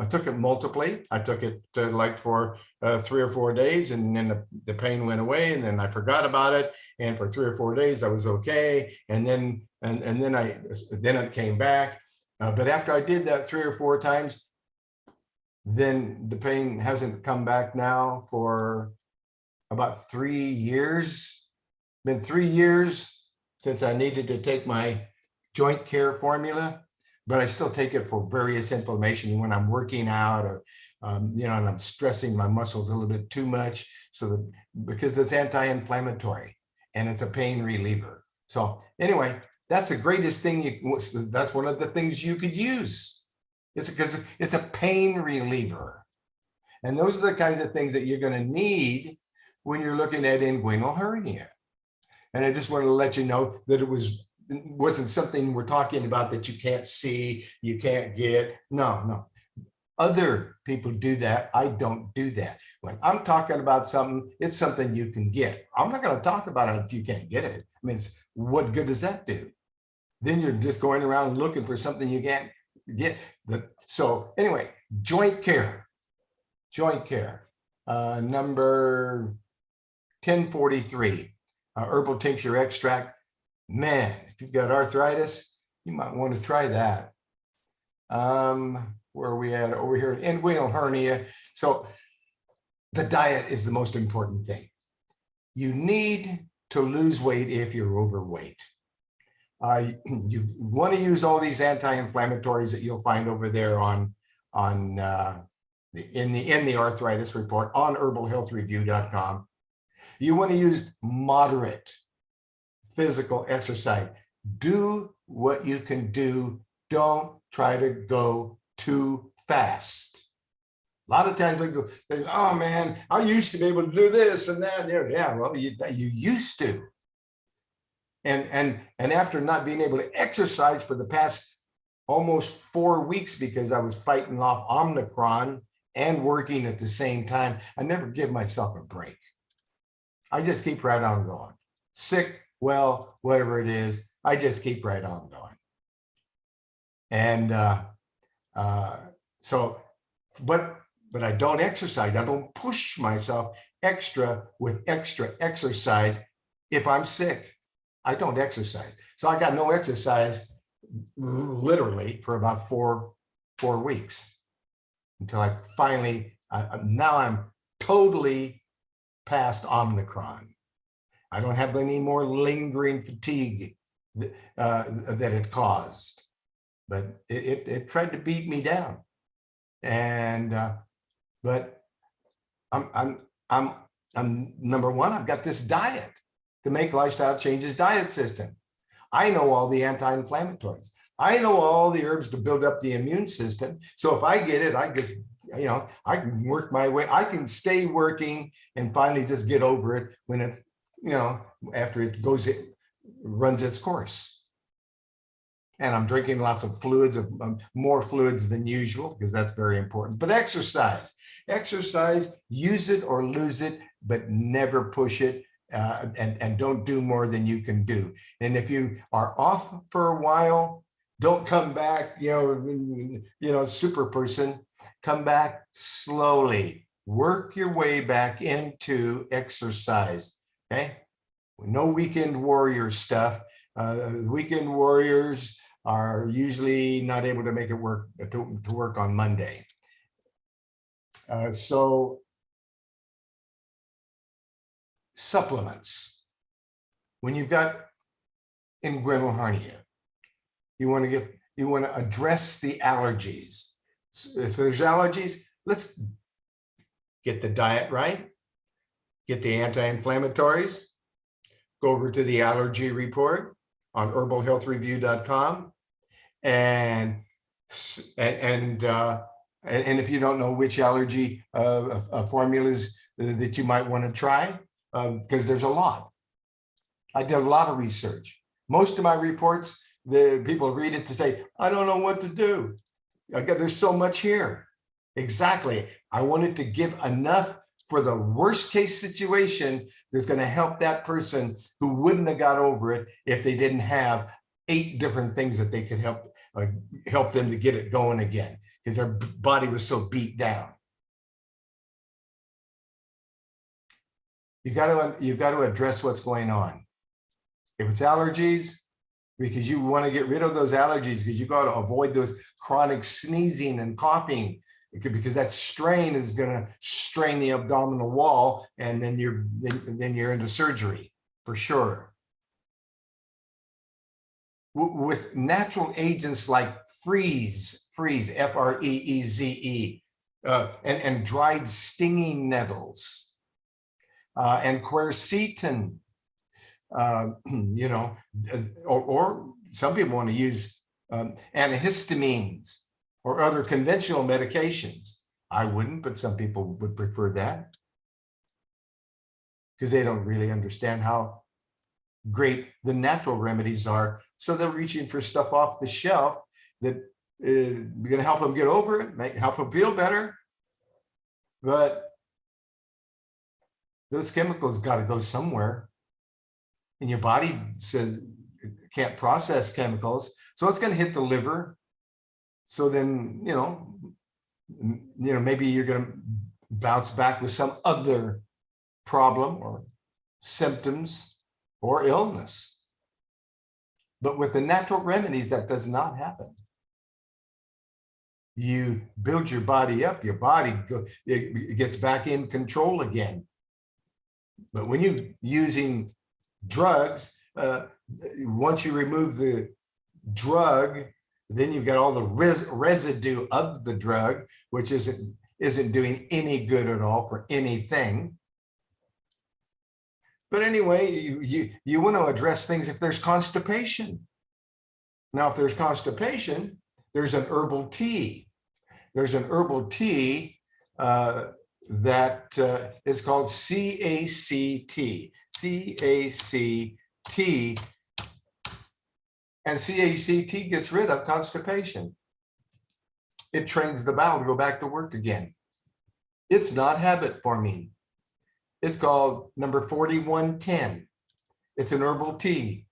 took it multiply. I took it like for 3 or 4 days, and then the pain went away, and then I forgot about it. And for 3 or 4 days, I was okay. And then it came back. But after I did that 3 or 4 times, then the pain hasn't come back now for about 3 years. Been 3 years since I needed to take my joint care formula, but I still take it for various inflammation when I'm working out, or and I'm stressing my muscles a little bit too much. So because it's anti-inflammatory and it's a pain reliever. So anyway, that's the greatest thing. That's one of the things you could use. It's because it's a pain reliever. And those are the kinds of things that you're going to need when you're looking at inguinal hernia. And I just wanted to let you know that it wasn't something we're talking about that you can't see, you can't get. No. Other people do that. I don't do that. When I'm talking about something, it's something you can get. I'm not going to talk about it if you can't get it. I mean, what good does that do? Then you're just going around looking for something you can't get. So anyway, joint care. Number 1043, herbal tincture extract. Man, if you've got arthritis, you might want to try that. Where are we at? Over here, inguinal hernia. So the diet is the most important thing. You need to lose weight if you're overweight. You want to use all these anti-inflammatories that you'll find over there in the arthritis report on herbalhealthreview.com. You want to use moderate physical exercise. Do what you can do. Don't try to go too fast. A lot of times we go, oh man, I used to be able to do this and that. Yeah, well, you used to. And after not being able to exercise for the past almost 4 weeks because I was fighting off Omicron and working at the same time, I never give myself a break. I just keep right on going. Sick, well, whatever it is, I just keep right on going. And but I don't exercise. I don't push myself extra with extra exercise if I'm sick. I don't exercise. So I got no exercise literally for about four weeks until I finally, now I'm totally past Omicron. I don't have any more lingering fatigue that it caused, but it tried to beat me down. And but I'm number one, I've got this diet, to make lifestyle changes diet system. I know all the anti-inflammatories. I know all the herbs to build up the immune system. So if I get it, I just, I can work my way. I can stay working and finally just get over it when it, after it runs its course. And I'm drinking lots of fluids, more fluids than usual, because that's very important. But exercise, use it or lose it, but never push it. And don't do more than you can do. And if you are off for a while, don't come back, super person. Come back slowly. Work your way back into exercise. Okay, no weekend warrior stuff. Weekend warriors are usually not able to make it work to work on Monday. So supplements. When you've got inguinal hernia, you want to address the allergies. So if there's allergies, let's get the diet right, get the anti-inflammatories, go over to the allergy report on herbalhealthreview.com, and if you don't know which allergy formulas that you might want to try, because there's a lot. I did a lot of research. Most of my reports, the people read it to say, I don't know what to do. There's so much here. Exactly. I wanted to give enough for the worst case situation that's going to help that person who wouldn't have got over it if they didn't have 8 different things that they could help them to get it going again, because their body was so beat down. You got to address what's going on. If it's allergies, because you want to get rid of those allergies, because you got to avoid those chronic sneezing and coughing, because that strain is going to strain the abdominal wall, and then you're into surgery for sure. With natural agents like freeze, F-R-E-E-Z-E, and dried stinging nettles, and quercetin, you know, or some people want to use antihistamines or other conventional medications. I wouldn't, but some people would prefer that because they don't really understand how great the natural remedies are. So they're reaching for stuff off the shelf that is going to help them get over it, help them feel better. But those chemicals got to go somewhere. And your body says it can't process chemicals, so it's going to hit the liver. So then, you know, maybe you're going to bounce back with some other problem or symptoms or illness. But with the natural remedies, that does not happen. You build your body up, your body it gets back in control again. But when you're using drugs, once you remove the drug, then you've got all the residue of the drug, which isn't doing any good at all for anything. But anyway, you want to address things if there's constipation. Now, if there's constipation, there's an herbal tea. There's an herbal tea that is called CACT. CACT. And CACT gets rid of constipation. It trains the bowel to go back to work again. It's not habit forming. It's called number 4110. It's an herbal tea.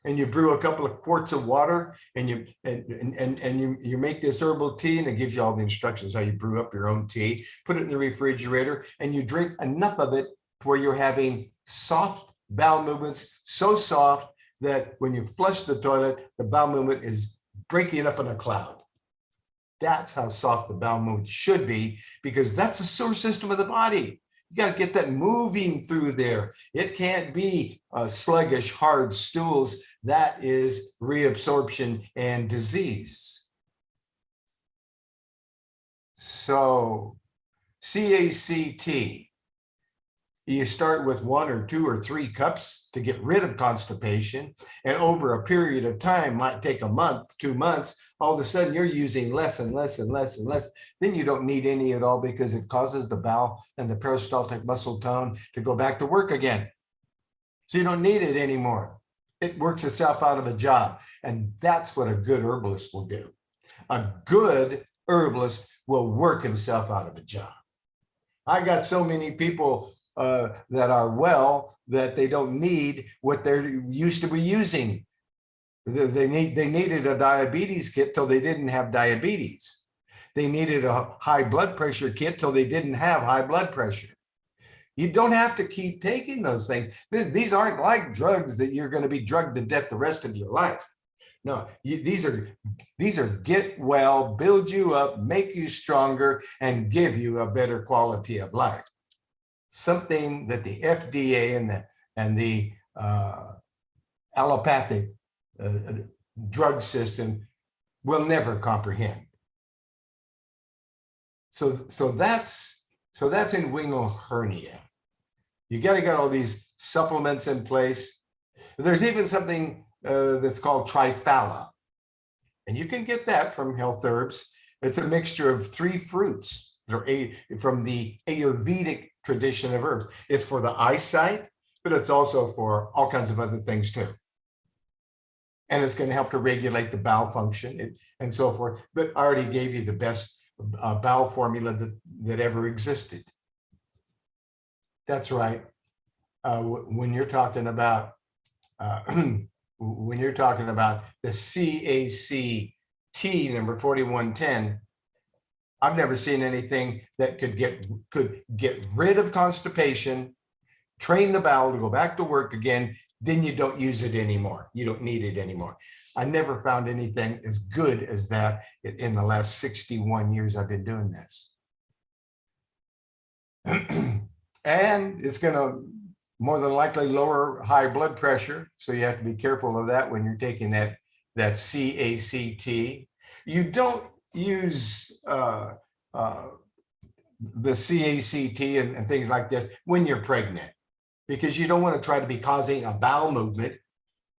And you brew a couple of quarts of water and you make this herbal tea, and it gives you all the instructions how you brew up your own tea. Put it in the refrigerator and you drink enough of it where you're having soft bowel movements, so soft that when you flush the toilet, the bowel movement is breaking up in a cloud. That's how soft the bowel movement should be, because that's the sewer system of the body. You got to get that moving through there. It can't be sluggish, hard stools. That is reabsorption and disease. So CACT, you start with 1 or 2 or 3 cups to get rid of constipation. And over a period of time, might take a month, 2 months, all of a sudden you're using less and less and less and less. Then you don't need any at all, because it causes the bowel and the peristaltic muscle tone to go back to work again. So you don't need it anymore. It works itself out of a job. And that's what a good herbalist will do. A good herbalist will work himself out of a job. I got so many people that are well that they don't need what they're used to be using. They needed a diabetes kit till they didn't have diabetes. They needed a high blood pressure kit till they didn't have high blood pressure. You don't have to keep taking those things. These aren't like drugs that you're going to be drugged to death the rest of your life. No, these are get well, build you up, make you stronger, and give you a better quality of life. Something that the FDA and the allopathic drug system will never comprehend. So that's inguinal hernia. You got to get all these supplements in place. There's even something that's called triphala, and you can get that from Health Herbs. It's a mixture of 3 fruits from the Ayurvedic tradition of herbs. It's for the eyesight, but it's also for all kinds of other things too. and it's going to help to regulate the bowel function and so forth. But I already gave you the best bowel formula that ever existed. That's right. When you're talking about when you're talking about the CACT number 4110, I've never seen anything that could get rid of constipation, train the bowel to go back to work again, then you don't use it anymore. You don't need it anymore. I never found anything as good as that in the last 61 years I've been doing this. And it's going to more than likely lower high blood pressure. So you have to be careful of that when you're taking that CACT. You don't use the CACT and things like this when you're pregnant, because you don't want to try to be causing a bowel movement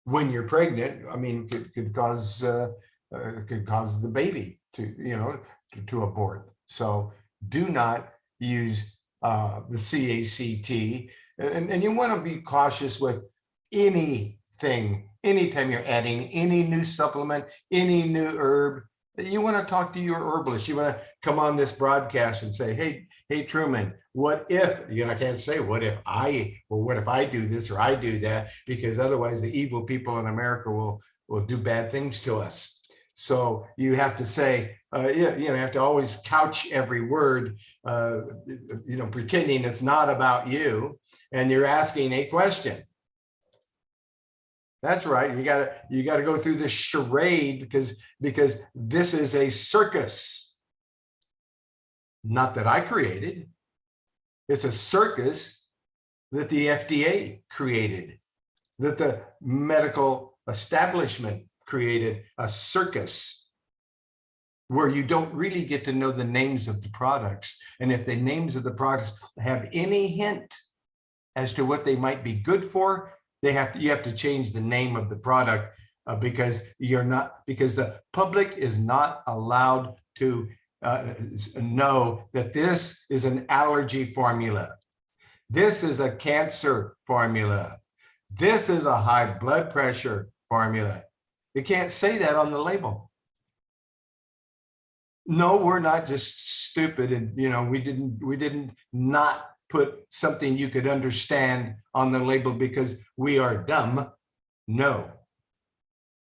when you're pregnant. I mean, could cause the baby to abort. So do not use the CACT, and you want to be cautious with anything. Anytime you're adding any new supplement, any new herb, you want to talk to your herbalist. You want to come on this broadcast and say, hey, Truman, what if, I can't say what if I do this or I do that, because otherwise the evil people in America will do bad things to us. So you have to say, you have to always couch every word, pretending it's not about you, and you're asking a question. That's right. You gotta go through this charade because this is a circus. Not that I created. It's a circus that the FDA created, that the medical establishment created, a circus where you don't really get to know the names of the products. And if the names of the products have any hint as to what they might be good for, you have to change the name of the product because the public is not allowed to know that this is an allergy formula. This is a cancer formula. This is a high blood pressure formula. You can't say that on the label. No, we're not just stupid, and we didn't not put something you could understand on the label because we are dumb. No,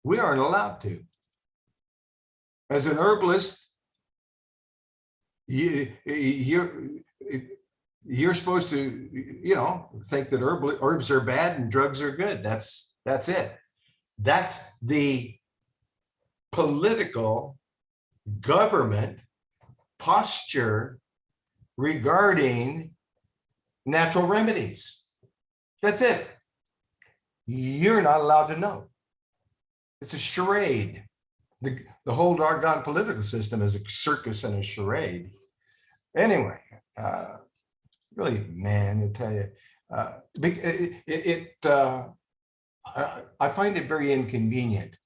we aren't allowed to. As an herbalist, you're supposed to, think that herbs are bad and drugs are good. That's it. That's the political government posture regarding natural remedies. That's it. You're not allowed to know. It's a charade. The whole doggone political system is a circus and a charade. Anyway, really, man, I tell you, I find it very inconvenient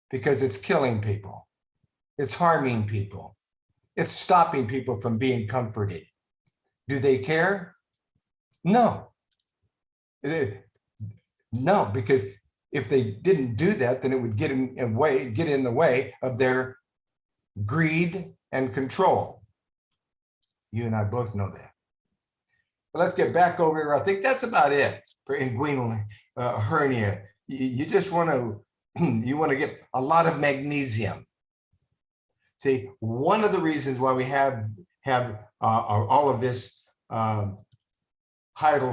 because it's killing people. It's harming people. It's stopping people from being comforted. Do they care? No. No, because if they didn't do that, then it would get in the way of their greed and control. You and I both know that. But let's get back over here. I think that's about it for inguinal hernia. You just want to get a lot of magnesium. See, one of the reasons why we have all of this hiatal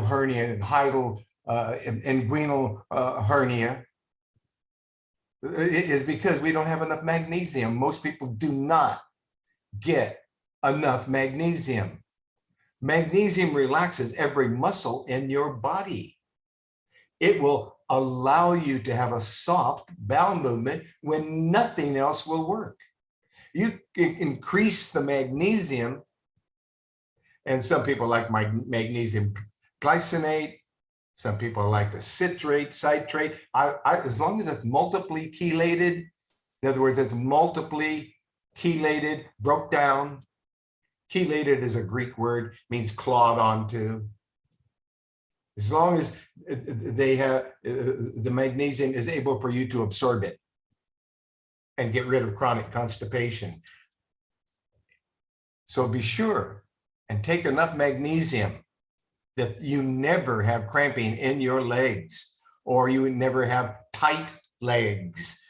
hernia and hiatal inguinal hernia is because we don't have enough magnesium. Most people do not get enough magnesium. Magnesium relaxes every muscle in your body. It will allow you to have a soft bowel movement when nothing else will work. You increase the magnesium, and some people like magnesium glycinate. Some people like the citrate. As long as it's multiply chelated, in other words, it's multiply chelated, broke down. Chelated is a Greek word, means clawed onto. As long as they have the magnesium is able for you to absorb it and get rid of chronic constipation. So be sure and take enough magnesium that you never have cramping in your legs, or you would never have tight legs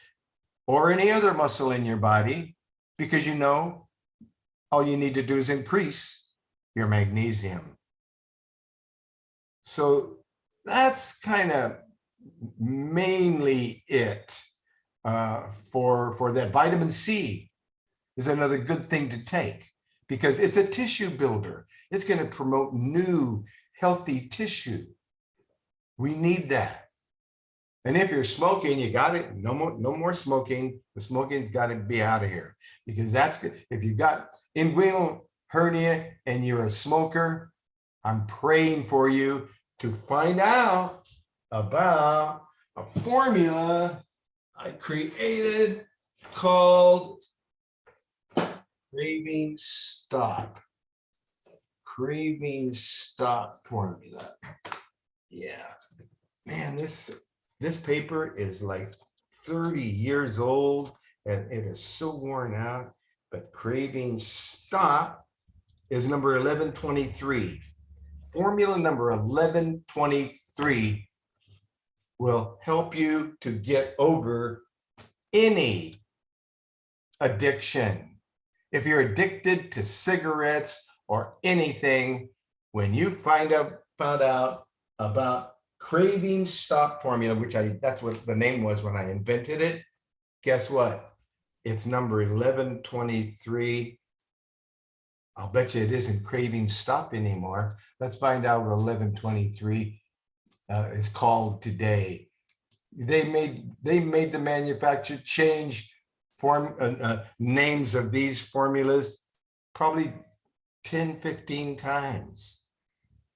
or any other muscle in your body, because you know all you need to do is increase your magnesium. So that's kind of mainly it for that. Vitamin C is another good thing to take because it's a tissue builder. It's going to promote new healthy tissue. We need that. And if you're smoking, you got it. No more smoking. The smoking's got to be out of here, because that's good. If you've got inguinal hernia and you're a smoker, I'm praying for you to find out about a formula I created called Craving Stop. Craving Stop formula. Yeah, man, this paper is like 30 years old and it is so worn out, but Craving Stop is number 1123. Formula number 1123 will help you to get over any addiction. If you're addicted to cigarettes or anything, when you found out about Craving Stop formula, which that's what the name was when I invented it, guess what? It's number 1123. I'll bet you it isn't Craving Stop anymore. Let's find out what 1123 is called today. They made the manufacturer change names of these formulas probably 10, 15 times.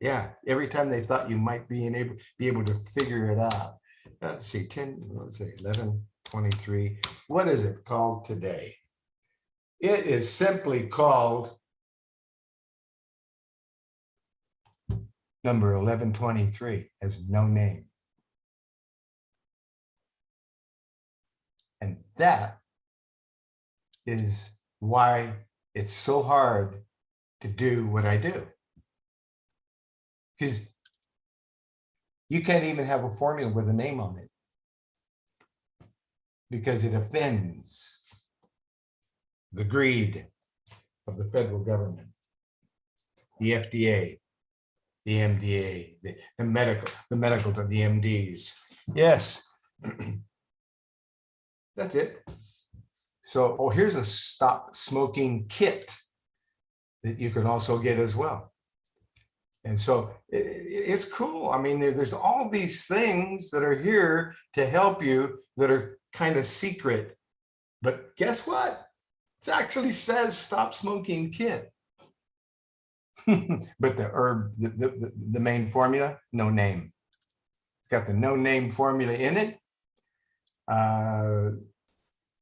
Yeah, every time they thought you might be able to figure it out. Let's see, 1123. What is it called today? It is simply called number 1123, has no name. And that is why it's so hard to do what I do. Because you can't even have a formula with a name on it, because it offends the greed of the federal government, the FDA, the MDA, the medical, the MDs. Yes, that's it. So, oh, here's a stop smoking kit that you can also get as well. And so it's cool. I mean, there's all these things that are here to help you that are kind of secret. But guess what? It actually says stop smoking kit. But the herb, the main formula, no name. It's got the no name formula in it.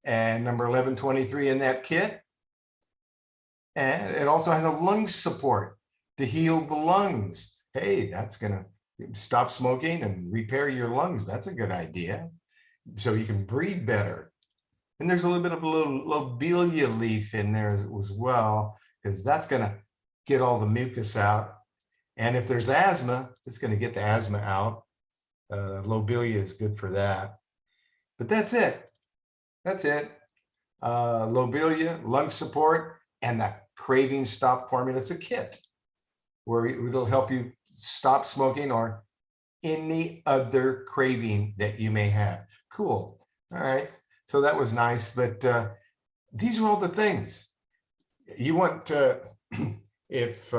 And number 1123 in that kit. And it also has a lung support to heal the lungs. Hey, that's gonna stop smoking and repair your lungs. That's a good idea. So you can breathe better. And there's a little bit of lobelia leaf in there as well, because that's gonna get all the mucus out. And if there's asthma, it's gonna get the asthma out. Lobelia is good for that. But that's it. That's it. Lobelia, lung support, and the Craving Stop formula. It's a kit where it'll help you stop smoking or any other craving that you may have. Cool. All right. So that was nice. But these are all the things you want to, if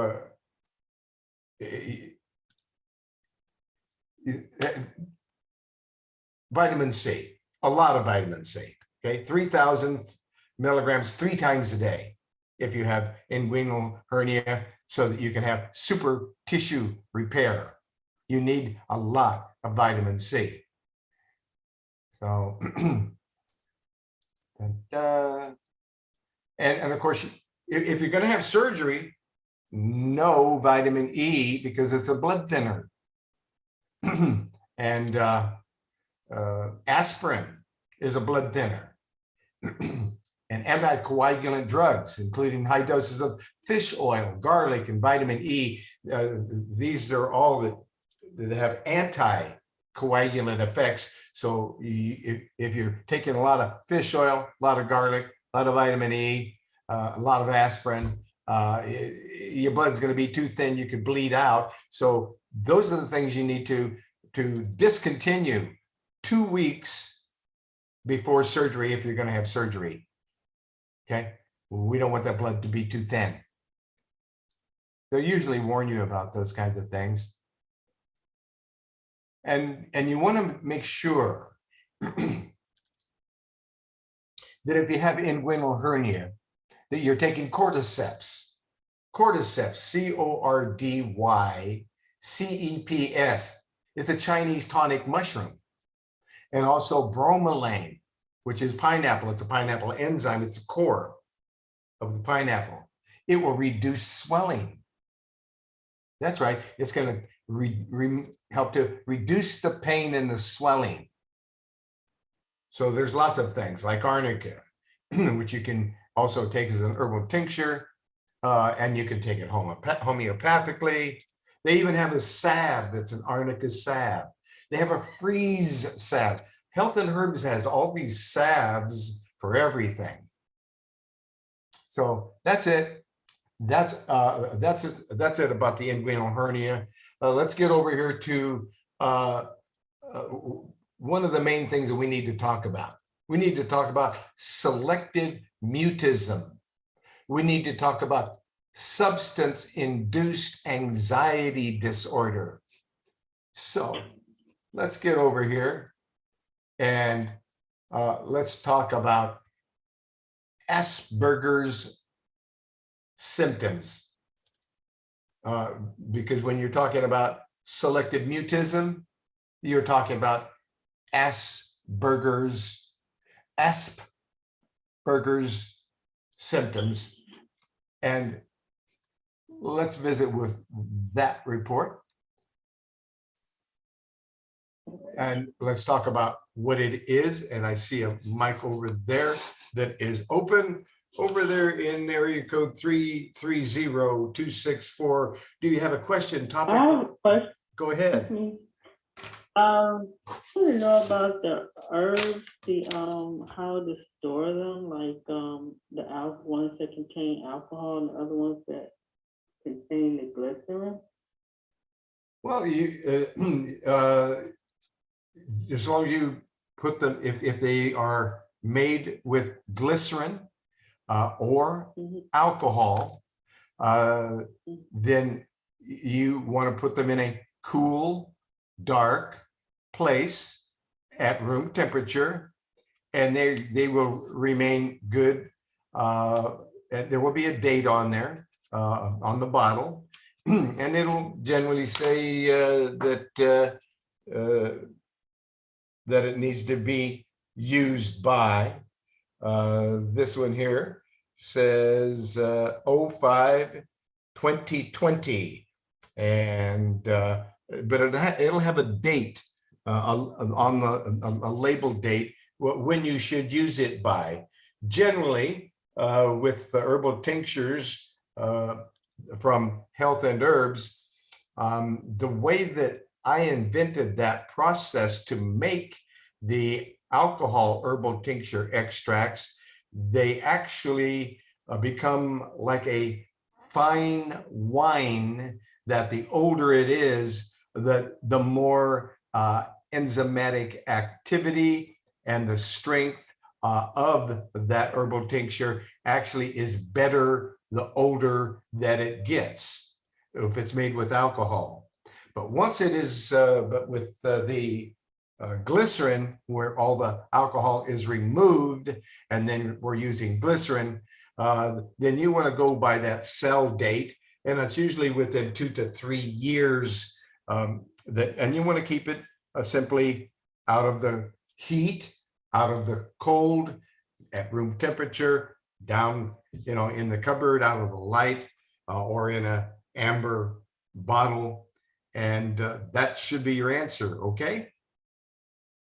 vitamin C, a lot of vitamin C, okay, 3,000 milligrams 3 times a day if you have inguinal hernia, so that you can have super tissue repair. You need a lot of vitamin C. So, and of course, if you're going to have surgery, no vitamin E, because it's a blood thinner. And aspirin is a blood thinner. And anticoagulant drugs, including high doses of fish oil, garlic, and vitamin E. These are all that have anticoagulant effects. So if you're taking a lot of fish oil, a lot of garlic, a lot of vitamin E, a lot of aspirin, your blood's going to be too thin, you could bleed out. So those are the things you need to discontinue 2 weeks before surgery if you're going to have surgery. Okay, we don't want that blood to be too thin. They'll usually warn you about those kinds of things. And you want to make sure that if you have inguinal hernia, that you're taking cordyceps. Cordyceps, C-O-R-D-Y-C-E-P-S. It's a Chinese tonic mushroom. And also bromelain, which is pineapple. It's a pineapple enzyme. It's a core of the pineapple. It will reduce swelling. That's right. It's going to help to reduce the pain and the swelling. So there's lots of things like arnica, which you can also take as an herbal tincture, and you can take it homeopathically. They even have a salve that's an arnica salve. They have a freeze salve. Health and Herbs has all these salves for everything. So that's it. That's it about the inguinal hernia. Let's get over here to one of the main things that we need to talk about. We need to talk about selective mutism. We need to talk about substance-induced anxiety disorder. So let's get over here and let's talk about Asperger's symptoms. Because when you're talking about selective mutism, you're talking about Asperger's symptoms. And let's visit with that report. And let's talk about what it is. And I see a mic over there that is open over there in area code 330264. Do you have a question, topic? I have a question. Go ahead. I want to know about the herbs, how to store them, like the ones that contain alcohol and the other ones that contain the glycerin. Well, as long as you put them, if they are made with glycerin or alcohol, then you want to put them in a cool, dark place at room temperature, and they will remain good. And there will be a date on there on the bottle, and it'll generally say that it needs to be used by. This one here says 05/2020, and but it'll have a date on a label date when you should use it by. Generally, with the herbal tinctures from Health and Herbs, the way that I invented that process to make the alcohol herbal tincture extracts, they actually become like a fine wine, that the older it is, the more enzymatic activity and the strength of that herbal tincture actually is better the older that it gets, if it's made with alcohol. But once it is, but with the glycerin, where all the alcohol is removed, and then we're using glycerin, then you want to go by that sell date, and it's usually within 2 to 3 years. And you want to keep it simply out of the heat, out of the cold, at room temperature, down, in the cupboard, out of the light, or in a amber bottle. And that should be your answer, okay?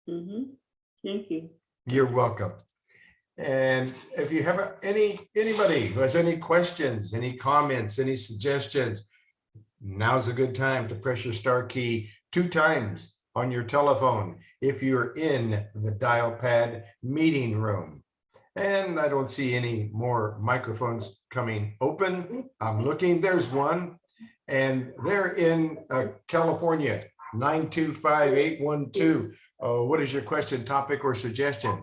Thank you. You're welcome. And if you have anybody who has any questions, any comments, any suggestions, now's a good time to press your star key 2 times on your telephone if you're in the dial pad meeting room. And I don't see any more microphones coming open. I'm looking, there's one. And they're in California, 925-812. What is your question, topic, or suggestion?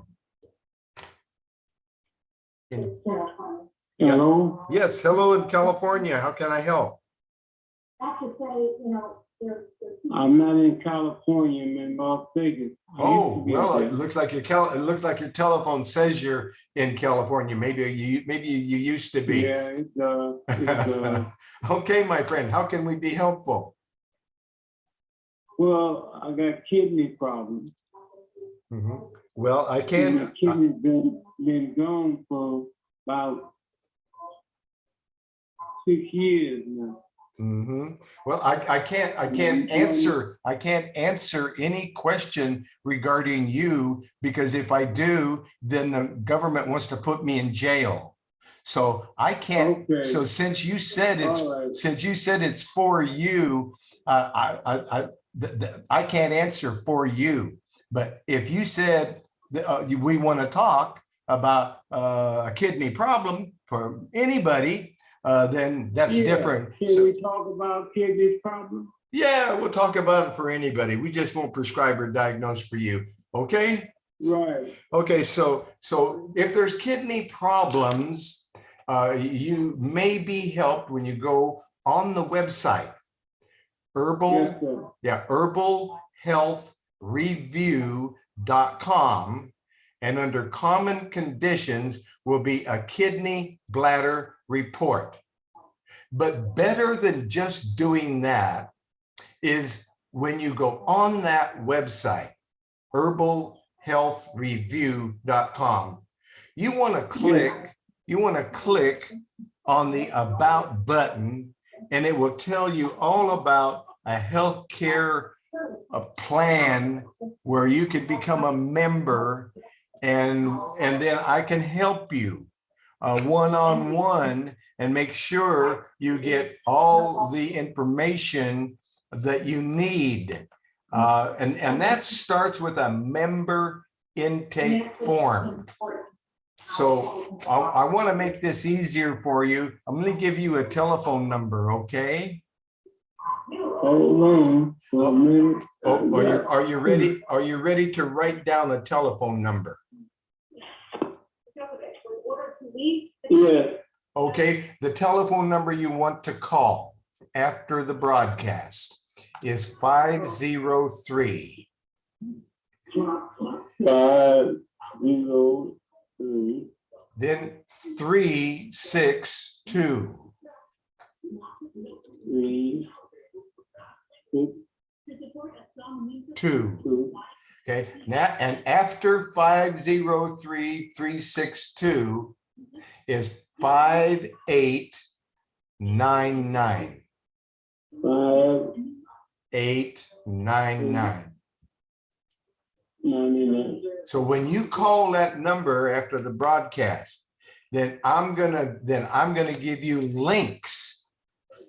Hello? Yes, hello in California. How can I help? I'm not in California, I'm in Las Vegas. Oh, well, it looks like your telephone says you're in California. Maybe you used to be. Yeah, Okay, my friend, how can we be helpful? well, I got kidney problems. Well, I My can. kidney's been gone for about 6 years now. Well, I can't answer any question regarding you, because if I do, then the government wants to put me in jail. So I can't. Okay. So since you said All right. it's for you, I can't answer for you. But if you said that, we want to talk about a kidney problem for anybody, then that's different. Can So, we talk about kidney problems? yeah, we'll talk about it for anybody. We just won't prescribe or diagnose for you. Okay. Right. Okay. So if there's kidney problems, you may be helped when you go on the website, Yes, sir. herbalhealthreview.com, and under common conditions will be a kidney bladder report. But better than just doing that is when you go on that website, herbalhealthreview.com, you want to click on the About button, and it will tell you all about a healthcare plan where you could become a member, and then I can help you one-on-one and make sure you get all the information that you need. And that starts with a member intake form. So I want to make this easier for you. I'm going to give you a telephone number, okay? Hold on for a minute. Are you ready? Are you ready to write down a telephone number? Yeah. Okay, the telephone number you want to call after the broadcast is 503. 503. Then 362. 3, 6, 2. 2. Okay, now and after 503-362 is 5899. 5899. 99. So when you call that number after the broadcast, then I'm gonna give you links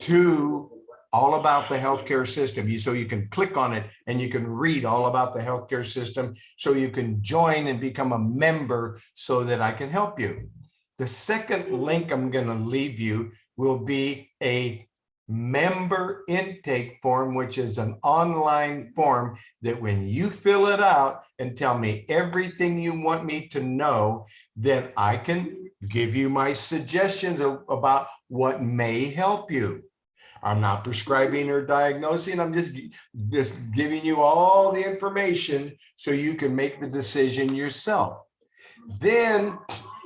to all about the healthcare system. So you can click on it and you can read all about the healthcare system, so you can join and become a member so that I can help you. The second link I'm going to leave you will be a member intake form, which is an online form that when you fill it out and tell me everything you want me to know, then I can give you my suggestions about what may help you. I'm not prescribing or diagnosing. I'm just giving you all the information so you can make the decision yourself. Then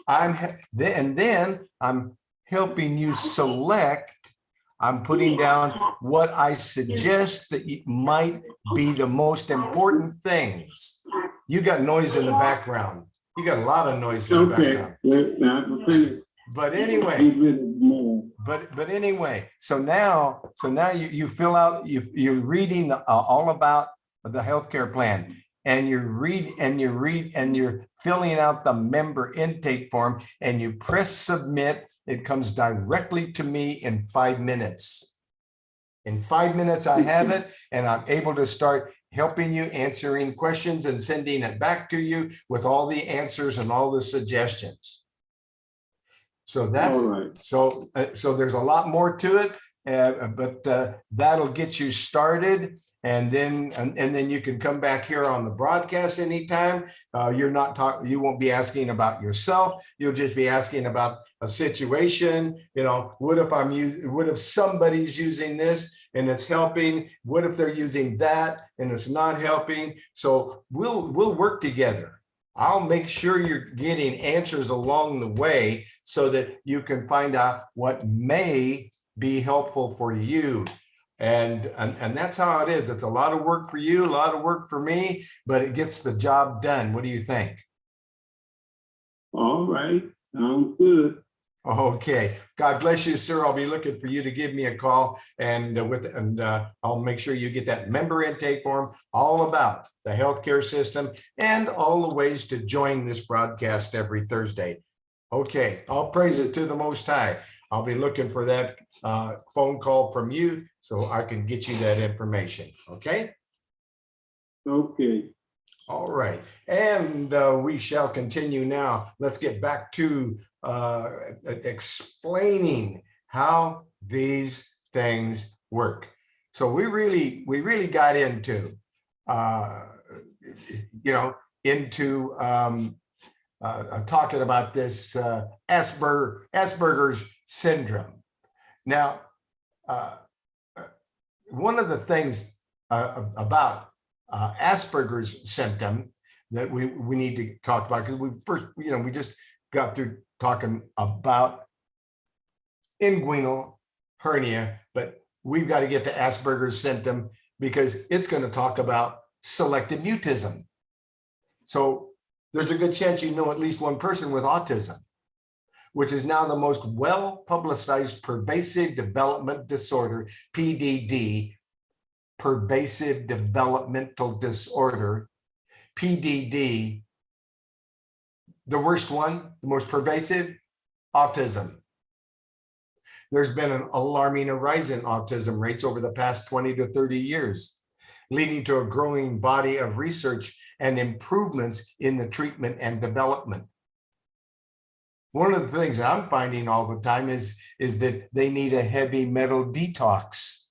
I'm helping you select. I'm putting down what I suggest that might be the most important things. You got noise in the background. You got a lot of noise in the background. Okay, now I'm finished. But anyway, Get rid of more. but anyway, so now you fill out, you're reading all about the healthcare plan, and you're filling out the member intake form, and you press submit. It comes directly to me in 5 minutes. In 5 minutes, I have it, and I'm able to start helping you, answering questions and sending it back to you with all the answers and all the suggestions. So that's, All right. so there's a lot more to it, but that'll get you started. And then you can come back here on the broadcast anytime. You won't be asking about yourself. You'll just be asking about a situation. You know, what if somebody's using this and it's helping? What if they're using that and it's not helping? So we'll work together. I'll make sure you're getting answers along the way so that you can find out what may be helpful for you. And that's how it is. It's a lot of work for you, a lot of work for me, but it gets the job done. What do you think? All right. Sounds good. Okay. God bless you, sir. I'll be looking for you to give me a call, and I'll make sure you get that member intake form all about the healthcare system and all the ways to join this broadcast every Thursday. Okay. All praises to the Most High. I'll be looking for that phone call from you so I can get you that information. Okay. Okay. All right. And we shall continue now. Let's get back to explaining how these things work. So we really got into talking about this Asperger's syndrome. Now, one of the things about Asperger's symptom that we need to talk about, because we just got through talking about inguinal hernia, but we've got to get to Asperger's symptom because it's going to talk about selective mutism. So there's a good chance you know at least one person with autism, which is now the most well-publicized pervasive development disorder, PDD, pervasive developmental disorder, PDD. The worst one, the most pervasive, autism. There's been an alarming rise in autism rates over the past 20 to 30 years, leading to a growing body of research and improvements in the treatment and development. One of the things I'm finding all the time is that they need a heavy metal detox.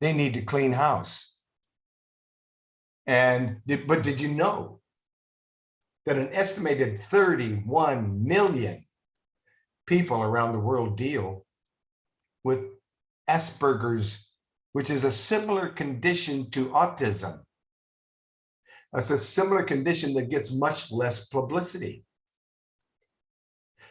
They need to clean house. But did you know that an estimated 31 million people around the world deal with Asperger's, which is a similar condition to autism? It's a similar condition that gets much less publicity.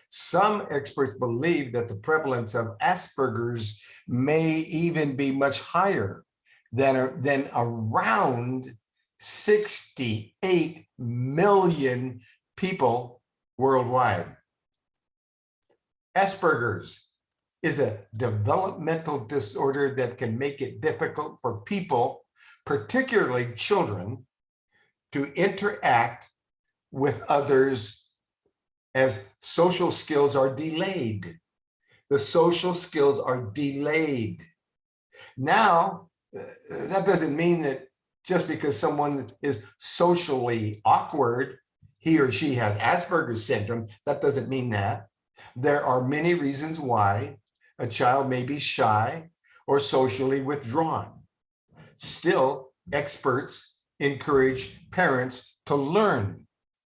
Some experts believe that the prevalence of Asperger's may even be much higher than around 68 million people worldwide. Asperger's is a developmental disorder that can make it difficult for people, particularly children, to interact with others as social skills are delayed. The social skills are delayed. Now, that doesn't mean that just because someone is socially awkward, he or she has Asperger's syndrome. That doesn't mean that. There are many reasons why a child may be shy or socially withdrawn. Still, experts encourage parents to learn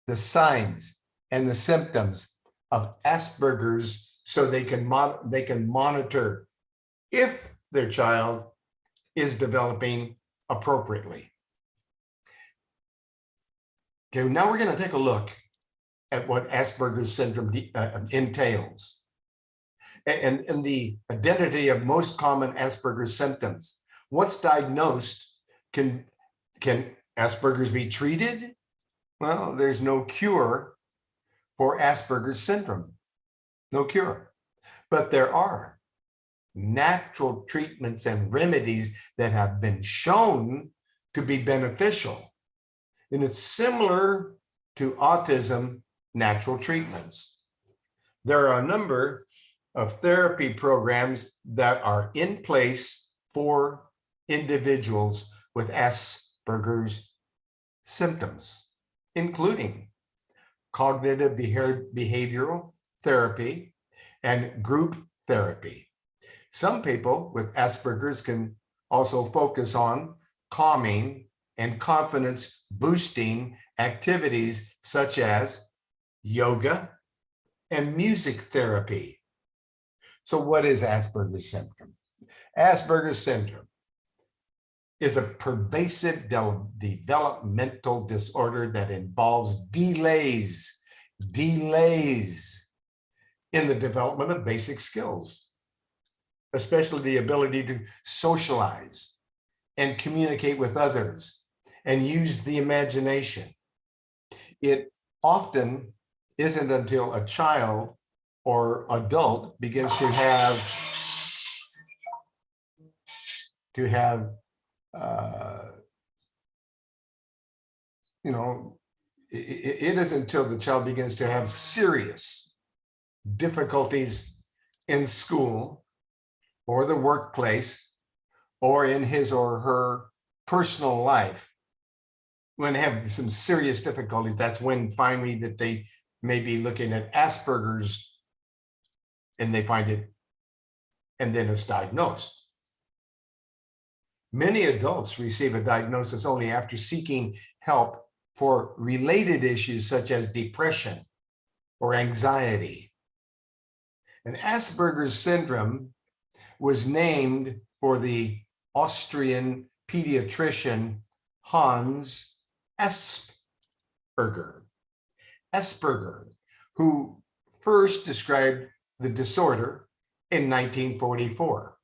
the signs and the symptoms of Asperger's so they can monitor if their child is developing appropriately. Okay, now we're going to take a look at what Asperger's syndrome entails and the identity of most common Asperger's symptoms. Once diagnosed, can Asperger's be treated? Well, there's no cure for Asperger's syndrome. no cure. But there are natural treatments and remedies that have been shown to be beneficial. And it's similar to autism natural treatments. There are a number of therapy programs that are in place for individuals with Asperger's symptoms, including cognitive behavioral therapy and group therapy. Some people with Asperger's can also focus on calming and confidence boosting activities such as yoga and music therapy. So what is Asperger's syndrome? Asperger's syndrome is a pervasive developmental disorder that involves delays in the development of basic skills, especially the ability to socialize and communicate with others and use the imagination. It often isn't until a child or adult begins to have it isn't until the child begins to have serious difficulties in school or the workplace or in his or her personal life. When they have some serious difficulties, that's when finally that they may be looking at Asperger's and they find it, and then it's diagnosed. Many adults receive a diagnosis only after seeking help for related issues such as depression or anxiety. And Asperger's syndrome was named for the Austrian pediatrician Hans Asperger, who first described the disorder in 1944.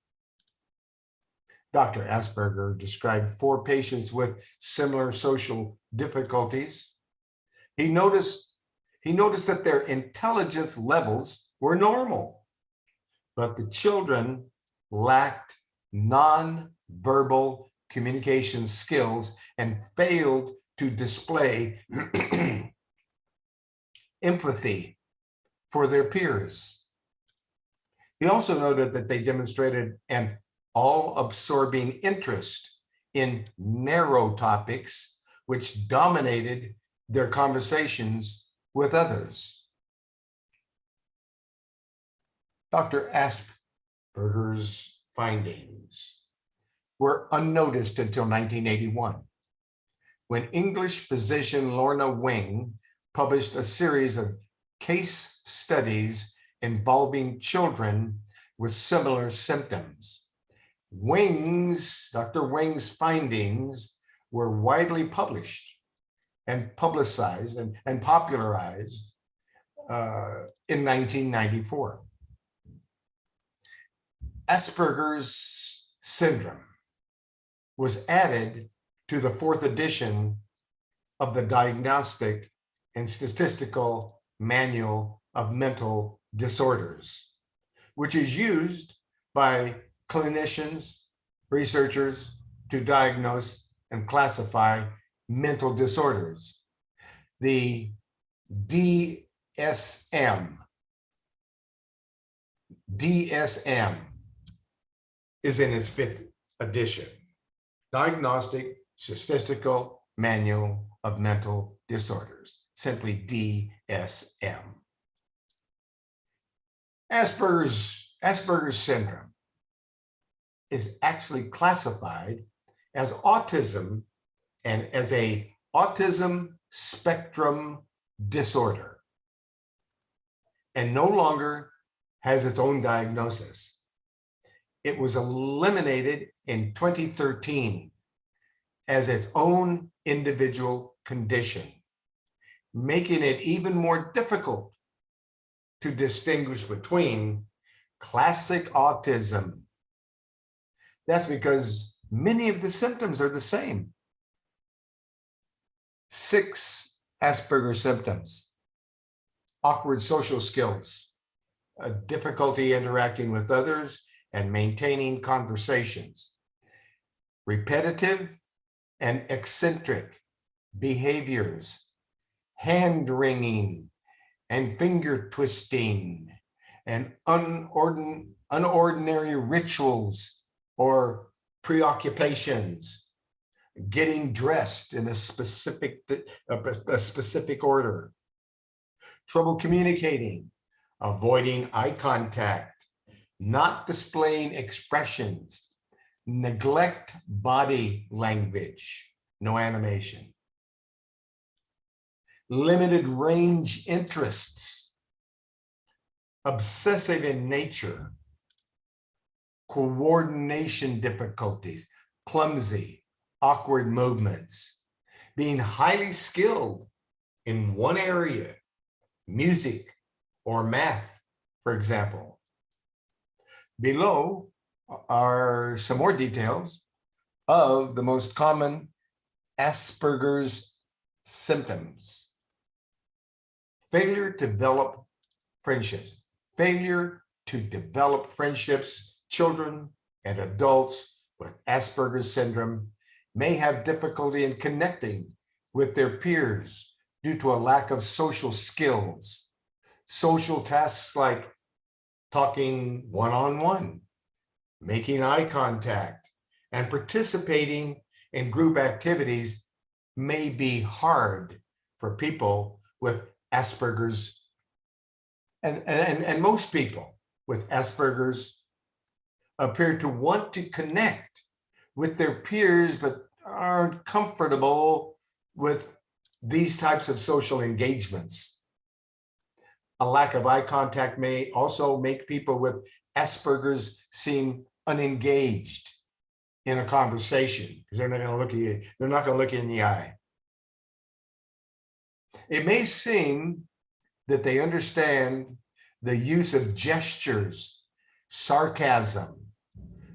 Dr. Asperger described 4 patients with similar social difficulties. He noticed that their intelligence levels were normal, but the children lacked non-verbal communication skills and failed to display empathy for their peers. He also noted that they demonstrated an all-absorbing interest in narrow topics, which dominated their conversations with others. Dr. Asperger's findings were unnoticed until 1981, when English physician Lorna Wing published a series of case studies involving children with similar symptoms. Dr. Wing's findings were widely published and publicized and popularized in 1994. Asperger's syndrome was added to the 4th edition of the Diagnostic and Statistical Manual of Mental Disorders, which is used by clinicians, researchers to diagnose and classify mental disorders. The DSM is in its 5th edition, Diagnostic Statistical Manual of Mental Disorders, simply DSM. Asperger's syndrome is actually classified as autism and as a autism spectrum disorder, and no longer has its own diagnosis. It was eliminated in 2013 as its own individual condition, making it even more difficult to distinguish between classic autism. That's because many of the symptoms are the same. 6 Asperger symptoms: awkward social skills, difficulty interacting with others and maintaining conversations, repetitive and eccentric behaviors, hand wringing and finger twisting, and unordinary rituals or preoccupations, getting dressed in a specific order, trouble communicating, avoiding eye contact, not displaying expressions, neglect body language, no animation, limited range interests, obsessive in nature, coordination difficulties, clumsy, awkward movements, being highly skilled in one area, music or math, for example. Below are some more details of the most common Asperger's symptoms. Failure to develop friendships. Failure to develop friendships. Children and adults with Asperger's syndrome may have difficulty in connecting with their peers due to a lack of social skills. Social tasks like talking one-on-one, making eye contact, and participating in group activities may be hard for people with Asperger's, and most people with Asperger's appear to want to connect with their peers, but aren't comfortable with these types of social engagements. A lack of eye contact may also make people with Asperger's seem unengaged in a conversation because they're not going to look at you. They're not going to look you in the eye. It may seem that they understand the use of gestures, sarcasm,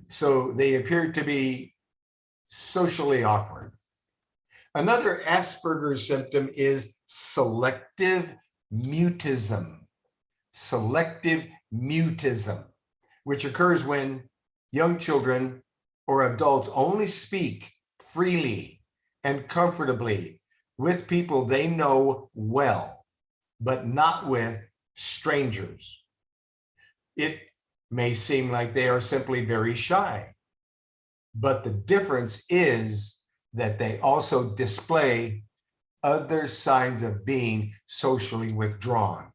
so they appear to be socially awkward. Another Asperger's symptom is selective mutism. Selective mutism, which occurs when young children or adults only speak freely and comfortably with people they know well, but not with strangers. It may seem like they are simply very shy, but the difference is that they also display other signs of being socially withdrawn.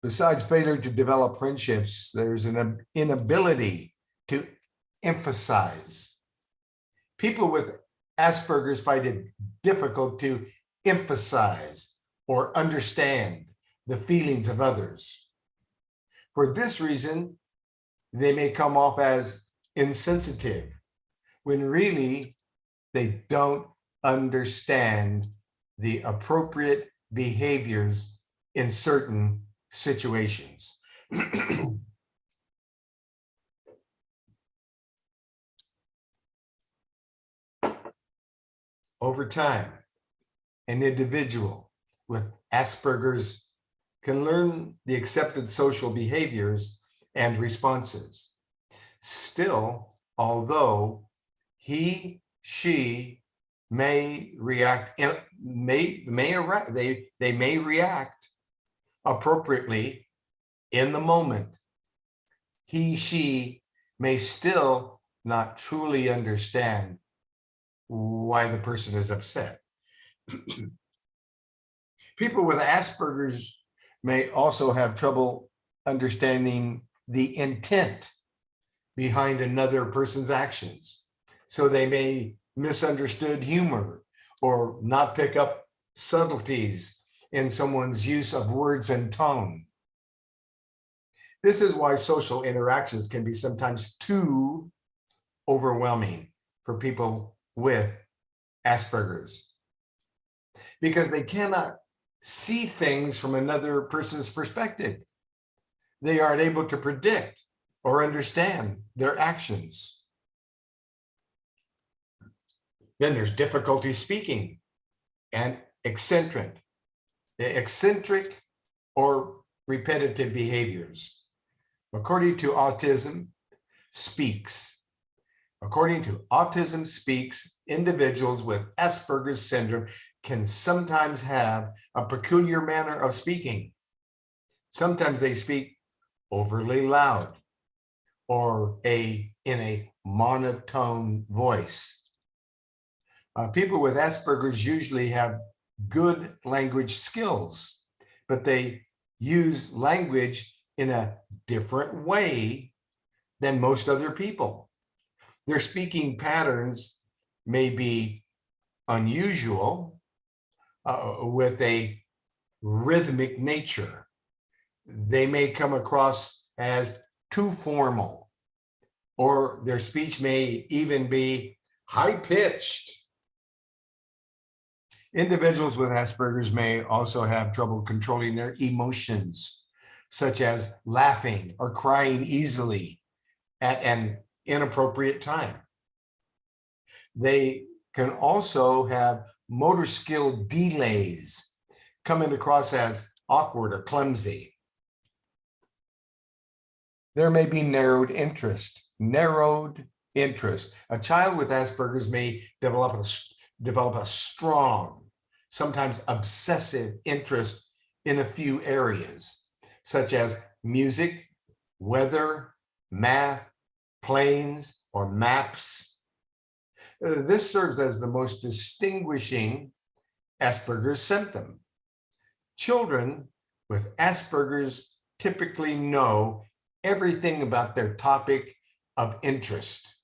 Besides failure to develop friendships, there's an inability to emphasize. People with Asperger's find it difficult to emphasize or understand the feelings of others. For this reason, they may come off as insensitive, when really they don't understand the appropriate behaviors in certain situations. Over time, an individual with Asperger's can learn the accepted social behaviors and responses. Still, although she may react, they may react appropriately in the moment, she may still not truly understand why the person is upset. People with Asperger's may also have trouble understanding the intent behind another person's actions. So they may misunderstood humor or not pick up subtleties in someone's use of words and tone. This is why social interactions can be sometimes too overwhelming for people with Asperger's, because they cannot see things from another person's perspective. They aren't able to predict or understand their actions. Then there's difficulty speaking and eccentric. The eccentric or repetitive behaviors. According to Autism Speaks, individuals with Asperger's syndrome can sometimes have a peculiar manner of speaking. Sometimes they speak overly loud or in a monotone voice. People with Asperger's usually have good language skills, but they use language in a different way than most other people. Their speaking patterns may be unusual with a rhythmic nature. They may come across as too formal, or their speech may even be high-pitched. Individuals with Asperger's may also have trouble controlling their emotions, such as laughing or crying easily at an inappropriate time. They can also have motor skill delays, coming across as awkward or clumsy. There may be narrowed interest. A child with Asperger's may develop a strong, sometimes obsessive interest in a few areas, such as music, weather, math, planes, or maps. This serves as the most distinguishing Asperger's symptom. Children with Asperger's typically know everything about their topic of interest,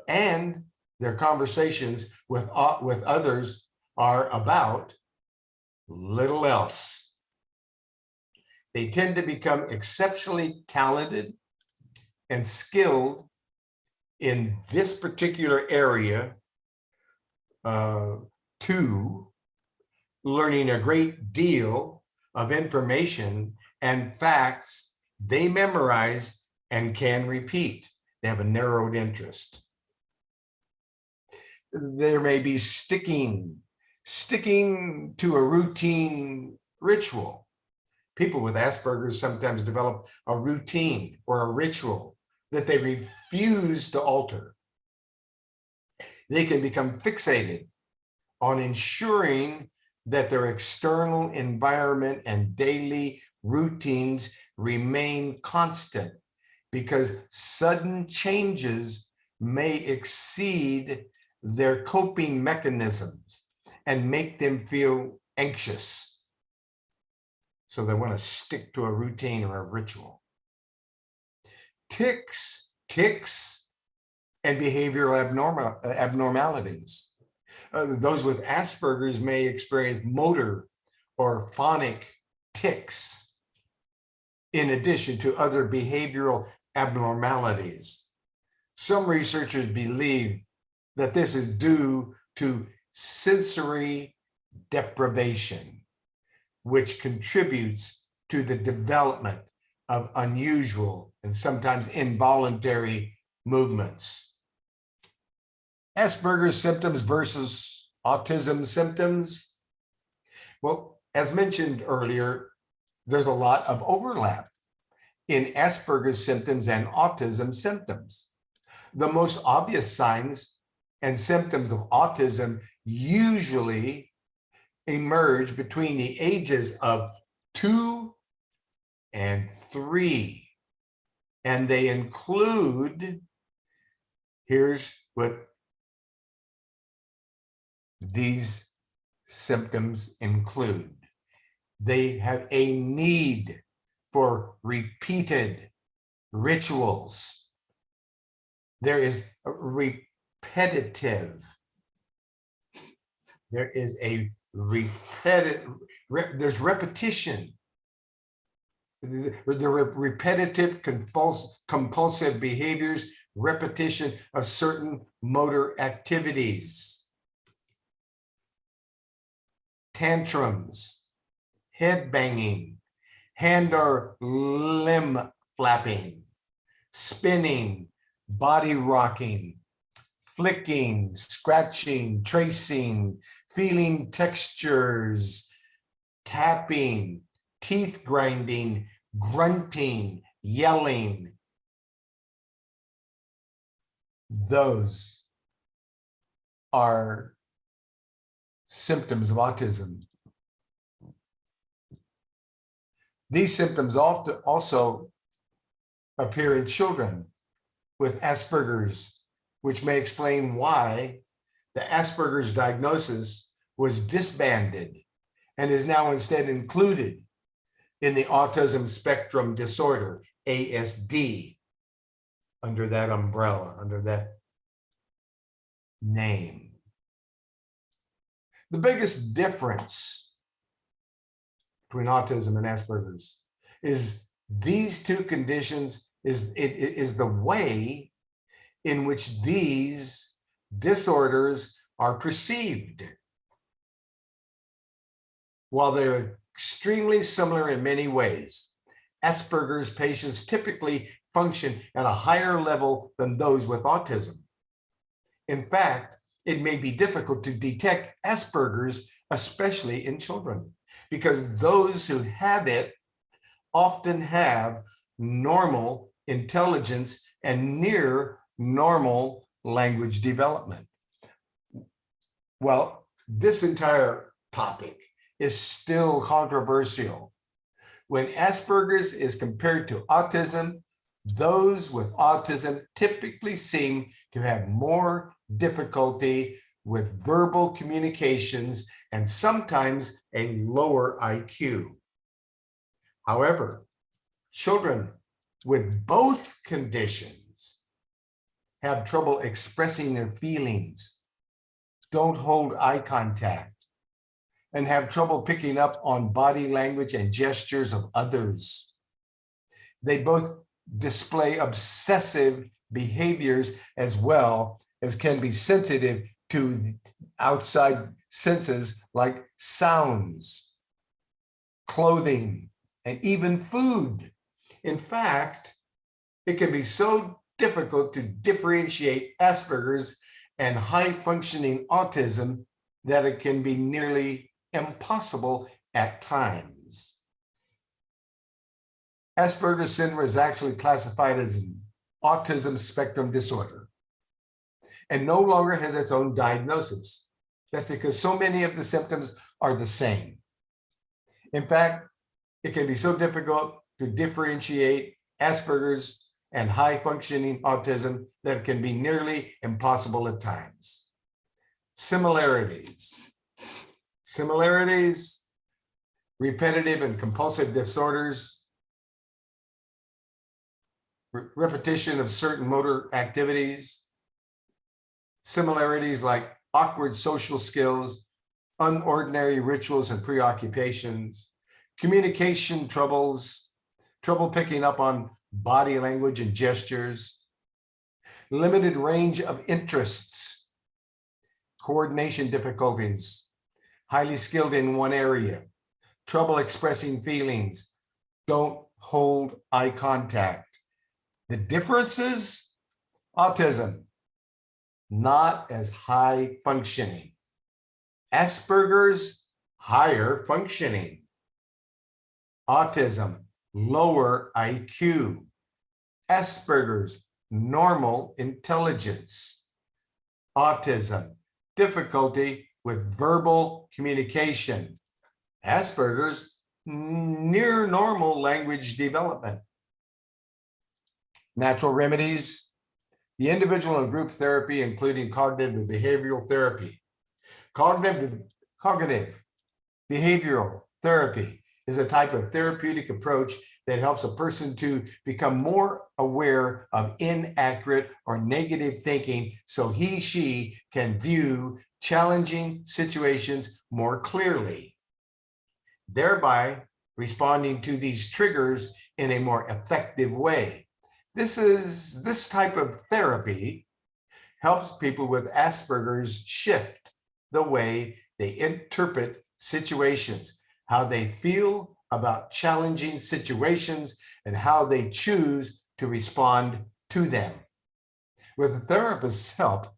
and their conversations with others are about little else. They tend to become exceptionally talented and skilled in this particular area to learning a great deal of information and facts they memorize and can repeat. They have a narrowed interest. There may be sticking to a routine ritual. People with Asperger's sometimes develop a routine or a ritual that they refuse to alter. They can become fixated on ensuring that their external environment and daily routines remain constant, because sudden changes may exceed their coping mechanisms and make them feel anxious. So they want to stick to a routine or a ritual. Tics, and behavioral abnormalities. Those with Asperger's may experience motor or phonic tics, in addition to other behavioral abnormalities. Some researchers believe that this is due to sensory deprivation, which contributes to the development of unusual and sometimes involuntary movements. Asperger's symptoms versus autism symptoms. Well, as mentioned earlier, there's a lot of overlap in Asperger's symptoms and autism symptoms. The most obvious signs and symptoms of autism usually emerge between the ages of 2 and 3. And they include, here's what these symptoms include. They have a need for repeated rituals. There is a repetitive. There's repetition. The repetitive compulsive behaviors, repetition of certain motor activities. Tantrums, head banging, hand or limb flapping, spinning, body rocking, flicking, scratching, tracing, feeling textures, tapping, teeth grinding, grunting, yelling. Those are symptoms of autism. These symptoms often also appear in children with Asperger's, which may explain why the Asperger's diagnosis was disbanded and is now instead included in the autism spectrum disorder, ASD, under that umbrella, under that name. The biggest difference between autism and Asperger's is these two conditions is the way in which these disorders are perceived. While they're extremely similar in many ways, Asperger's patients typically function at a higher level than those with autism. In fact, it may be difficult to detect Asperger's, especially in children, because those who have it often have normal intelligence and near normal language development. Well, this entire topic is still controversial. When Asperger's is compared to autism, those with autism typically seem to have more difficulty with verbal communications and sometimes a lower IQ. However, children with both conditions have trouble expressing their feelings, don't hold eye contact, and have trouble picking up on body language and gestures of others. They both display obsessive behaviors as well as can be sensitive to outside senses like sounds, clothing, and even food. In fact, it can be so difficult to differentiate Asperger's and high-functioning autism that it can be nearly impossible at times. Asperger's syndrome is actually classified as an autism spectrum disorder and no longer has its own diagnosis. That's because so many of the symptoms are the same. In fact, it can be so difficult to differentiate Asperger's and high-functioning autism that it can be nearly impossible at times. Similarities, repetitive and compulsive disorders, repetition of certain motor activities, similarities like awkward social skills, unordinary rituals and preoccupations, communication troubles, trouble picking up on body language and gestures, limited range of interests, coordination difficulties, highly skilled in one area, trouble expressing feelings, don't hold eye contact. The differences: autism, not as high functioning. Asperger's, higher functioning. Autism, lower IQ. Asperger's, normal intelligence. Autism, difficulty with verbal communication. Asperger's, near normal language development. Natural remedies: the individual and group therapy, including cognitive and behavioral therapy. Cognitive behavioral therapy is a type of therapeutic approach that helps a person to become more aware of inaccurate or negative thinking so she can view challenging situations more clearly, thereby responding to these triggers in a more effective way. This type of therapy helps people with Asperger's shift the way they interpret situations, how they feel about challenging situations, and how they choose to respond to them. With the therapist's help,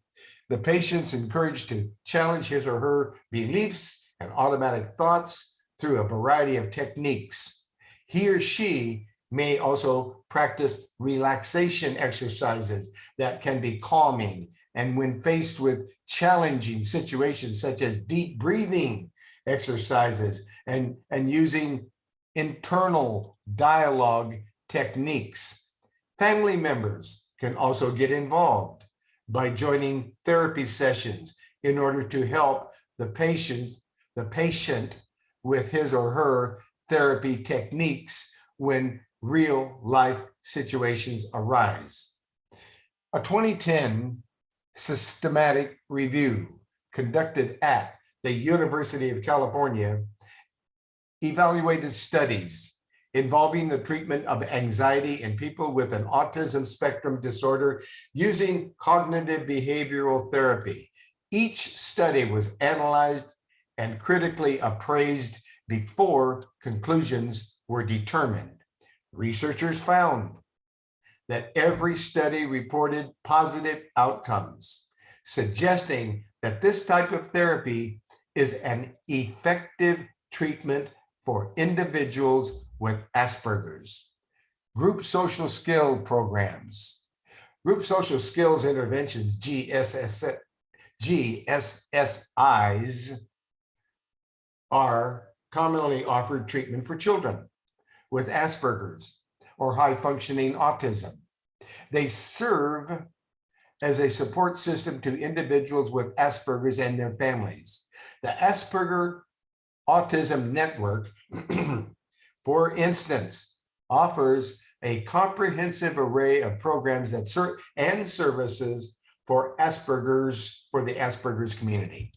the patient's encouraged to challenge his or her beliefs and automatic thoughts through a variety of techniques. He or she may also practice relaxation exercises that can be calming. And when faced with challenging situations such as deep breathing exercises and using internal dialogue techniques, family members can also get involved by joining therapy sessions in order to help the patient with his or her therapy techniques when real life situations arise. A 2010 systematic review conducted at the University of California evaluated studies involving the treatment of anxiety in people with an autism spectrum disorder using cognitive behavioral therapy. Each study was analyzed and critically appraised before conclusions were determined. Researchers found that every study reported positive outcomes, suggesting that this type of therapy is an effective treatment for individuals with Asperger's. Group social skill programs. Group social skills interventions, GSSIs, are commonly offered treatment for children with Asperger's or high-functioning autism. They serve as a support system to individuals with Asperger's and their families. The Asperger Autism Network, for instance, offers a comprehensive array of programs that and services for the Asperger's community.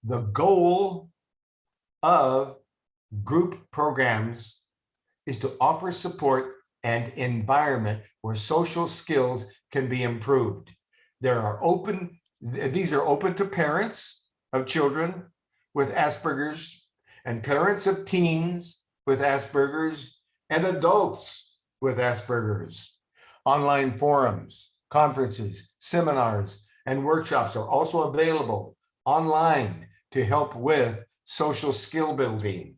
The goal of group programs is to offer support and environment where social skills can be improved. These are open to parents of children with Asperger's and parents of teens with Asperger's and adults with Asperger's. Online forums, conferences, seminars, and workshops are also available online to help with social skill building.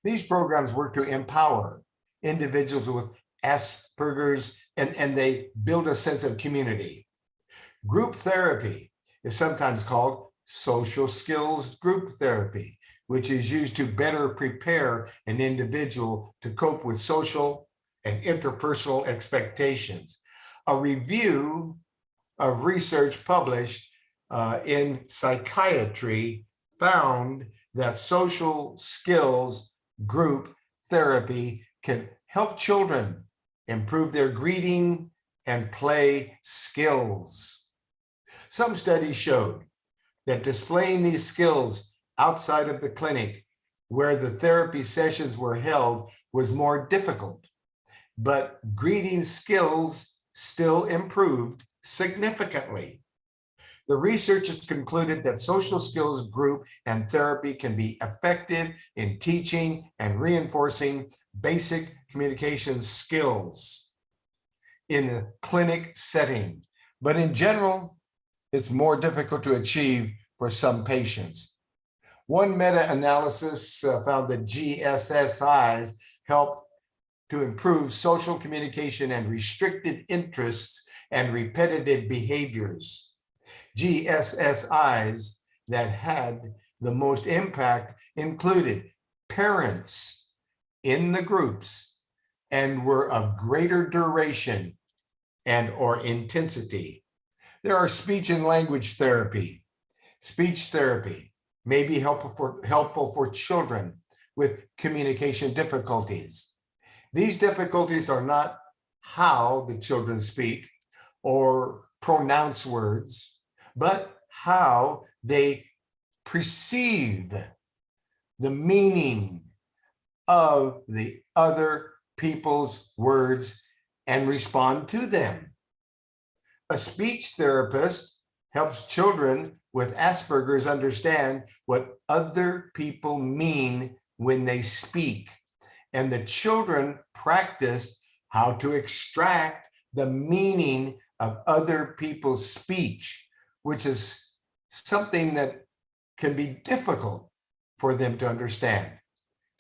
These programs work to empower individuals with Asperger's and they build a sense of community. Group therapy is sometimes called social skills group therapy, which is used to better prepare an individual to cope with social and interpersonal expectations. A review of research published in psychiatry found that social skills group therapy can help children improve their greeting and play skills. Some studies showed that displaying these skills outside of the clinic where the therapy sessions were held was more difficult, but greeting skills still improved significantly. The researchers concluded that social skills group and therapy can be effective in teaching and reinforcing basic communication skills in the clinic setting, but in general, it's more difficult to achieve for some patients. One meta-analysis found that GSSIs help to improve social communication and restricted interests and repetitive behaviors. GSSIs that had the most impact included parents in the groups and were of greater duration and or intensity. There are speech and language therapy. Speech therapy may be helpful for children with communication difficulties. These difficulties are not how the children speak or pronounce words, but how they perceive the meaning of the other people's words and respond to them. A speech therapist helps children with Asperger's understand what other people mean when they speak, and the children practice how to extract the meaning of other people's speech, which is something that can be difficult for them to understand.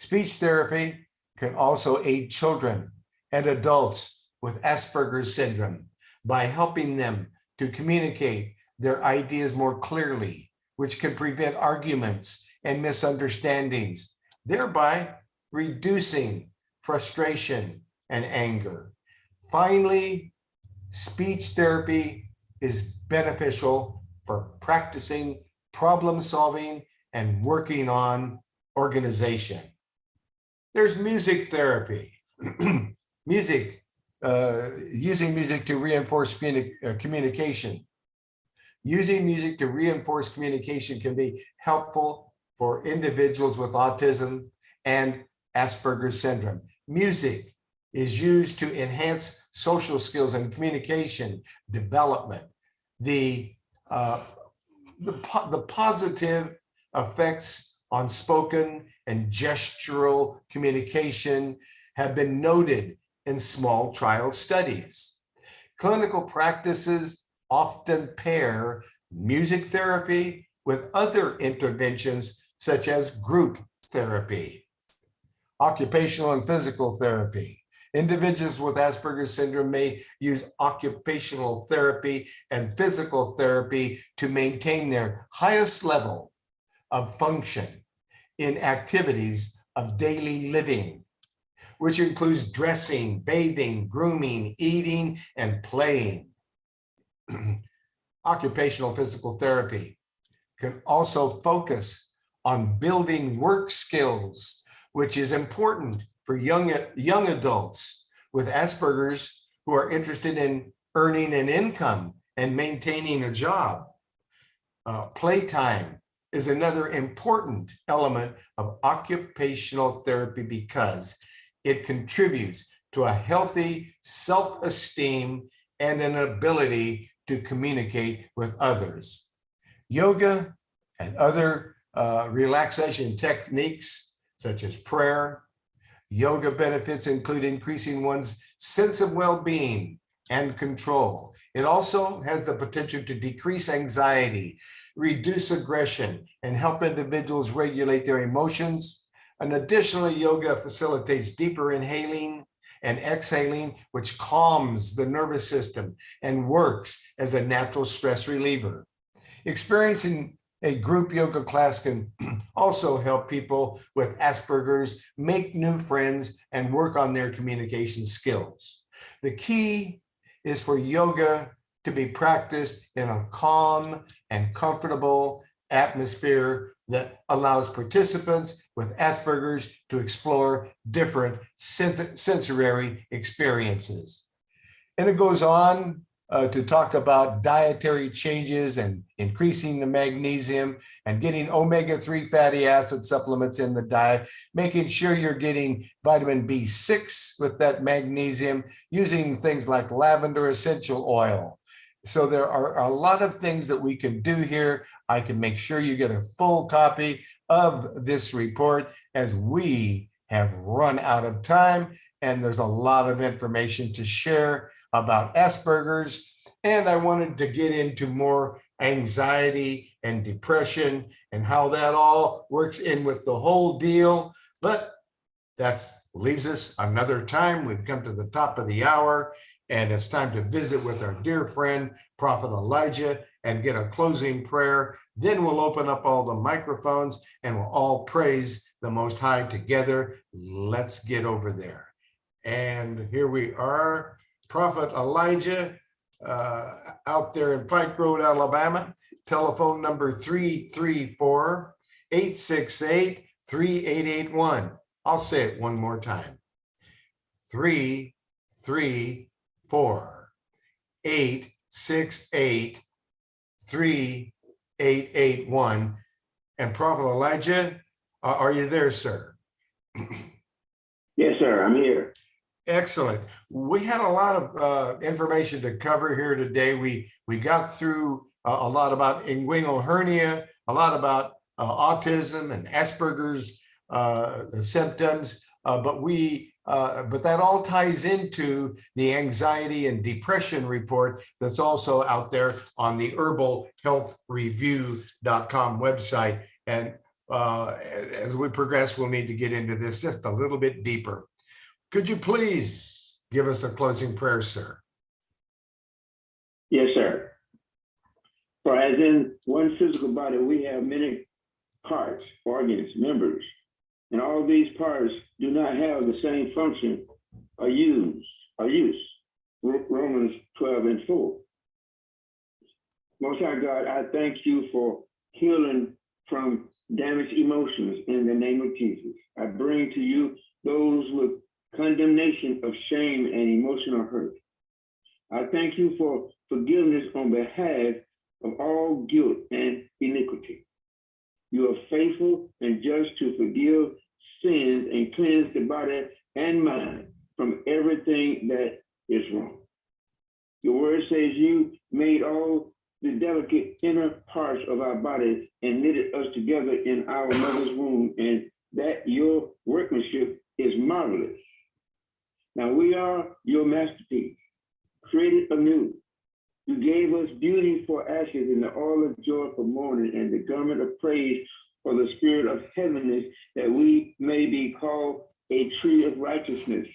Speech therapy can also aid children and adults with Asperger's syndrome by helping them to communicate their ideas more clearly, which can prevent arguments and misunderstandings, thereby reducing frustration and anger. Finally, speech therapy is beneficial for practicing problem solving and working on organization. There's music therapy. Using music to reinforce communication. Using music to reinforce communication can be helpful for individuals with autism and Asperger's syndrome. Music is used to enhance social skills and communication development. The positive effects on spoken and gestural communication have been noted in small trial studies. Clinical practices often pair music therapy with other interventions such as group therapy. Occupational and physical therapy. Individuals with Asperger's syndrome may use occupational therapy and physical therapy to maintain their highest level of function in activities of daily living, which includes dressing, bathing, grooming, eating, and playing. Occupational physical therapy can also focus on building work skills, which is important for young adults with Asperger's who are interested in earning an income and maintaining a job. Playtime is another important element of occupational therapy because it contributes to a healthy self-esteem and an ability to communicate with others. Yoga and other relaxation techniques such as prayer. Yoga benefits include increasing one's sense of well-being and control. It also has the potential to decrease anxiety, reduce aggression, and help individuals regulate their emotions. And additionally, yoga facilitates deeper inhaling and exhaling, which calms the nervous system and works as a natural stress reliever. Experiencing a group yoga class can also help people with Asperger's make new friends and work on their communication skills. The key is for yoga to be practiced in a calm and comfortable atmosphere that allows participants with Asperger's to explore different sensory experiences. And it goes on to talk about dietary changes and increasing the magnesium and getting omega-3 fatty acid supplements in the diet, making sure you're getting vitamin B6 with that magnesium, using things like lavender essential oil. So there are a lot of things that we can do here. I can make sure you get a full copy of this report as we have run out of time and there's a lot of information to share about Asperger's. And I wanted to get into more anxiety and depression and how that all works in with the whole deal. But that leaves us another time. We've come to the top of the hour and it's time to visit with our dear friend, Prophet Elijah, and get a closing prayer. Then we'll open up all the microphones and we'll all praise the Most High together. Let's get over there. And here we are, Prophet Elijah, out there in Pike Road, Alabama. Telephone number 334-868-3881. I'll say it one more time. 334-868-3881. And Prophet Elijah, are you there, sir? Yes, sir, I'm here. Excellent. We had a lot of information to cover here today. We got through a lot about inguinal hernia, a lot about autism and Asperger's symptoms, but that all ties into the anxiety and depression report that's also out there on the herbalhealthreview.com website. And as we progress, we'll need to get into this just a little bit deeper. Could you please give us a closing prayer, sir? Yes, sir. For as in one physical body, we have many parts, organs, members, and all these parts do not have the same function or use. Romans 12:4. Most High God, I thank you for healing from damaged emotions in the name of Jesus. I bring to you those with condemnation of shame and emotional hurt. I thank you for forgiveness on behalf of all guilt and iniquity. You are faithful and just to forgive sins and cleanse the body and mind from everything that is wrong. Your word says you made all the delicate inner parts of our bodies and knitted us together in our mother's womb, and that your workmanship is marvelous. Now we are your masterpiece, created anew. You gave us beauty for ashes and the oil of joy for mourning and the garment of praise for the spirit of heaviness, that we may be called a tree of righteousness,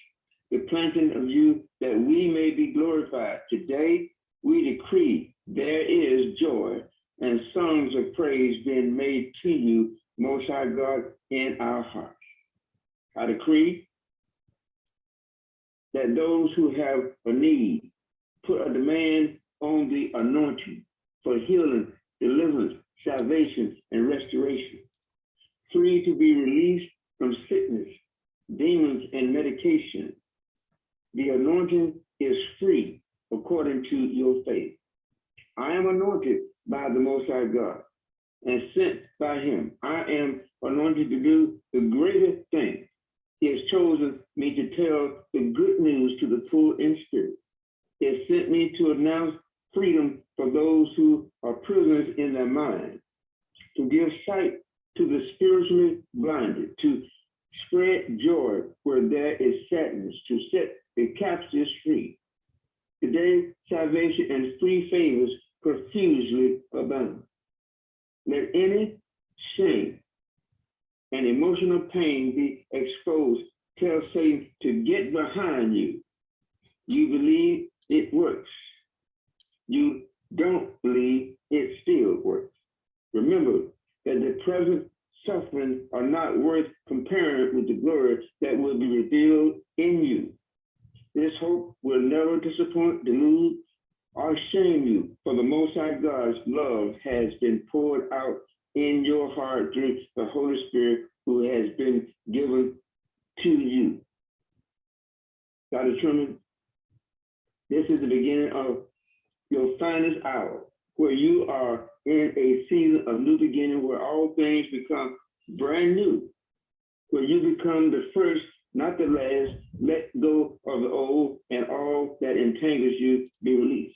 the planting of you, that we may be glorified. Today we decree there is joy and songs of praise being made to you, Most High God, in our hearts. I decree that those who have a need put a demand on the anointing for healing, deliverance, salvation, and restoration. Free to be released from sickness, demons, and medication. The anointing is free according to your faith. I am anointed by the Most High God and sent by him. I am anointed to do the greater thing. He has chosen me to tell the good news to the poor in spirit. He has sent me to announce freedom for those who are prisoners in their mind, to give sight to the spiritually blinded, to spread joy where there is sadness, to set the captives free. Today, salvation and free favors profusely abound. Let any shame and emotional pain be exposed. Tell Satan to get behind you. You believe it works. You don't believe it still works. Remember that the present suffering are not worth comparing with the glory that will be revealed in you. This hope will never disappoint, delude, or shame you, for the Most High God's love has been poured out in your heart through the Holy Spirit who has been given to you. Dr. Truman, this is the beginning of your finest hour, where you are in a season of new beginning, where all things become brand new, where you become the first, not the last. Let go of the old, and all that entangles you be released.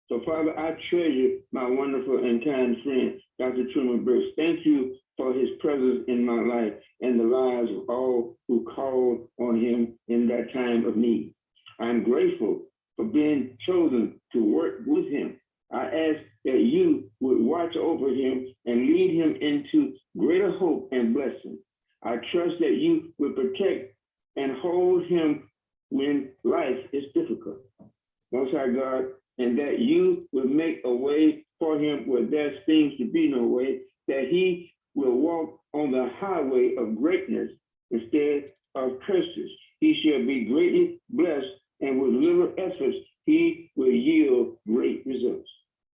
So, Father, I treasure my wonderful and kind friend, Dr. Truman Berst. Thank you for his presence in my life and the lives of all who called on him in that time of need. I'm grateful for being chosen to work with him. I ask that you would watch over him and lead him into greater hope and blessing. I trust that you will protect and hold him when life is difficult, Most High God, and that you will make a way for him where there seems to be no way, that he will walk on the highway of greatness instead of curses. He shall be greatly blessed, and with little efforts, he will yield great results.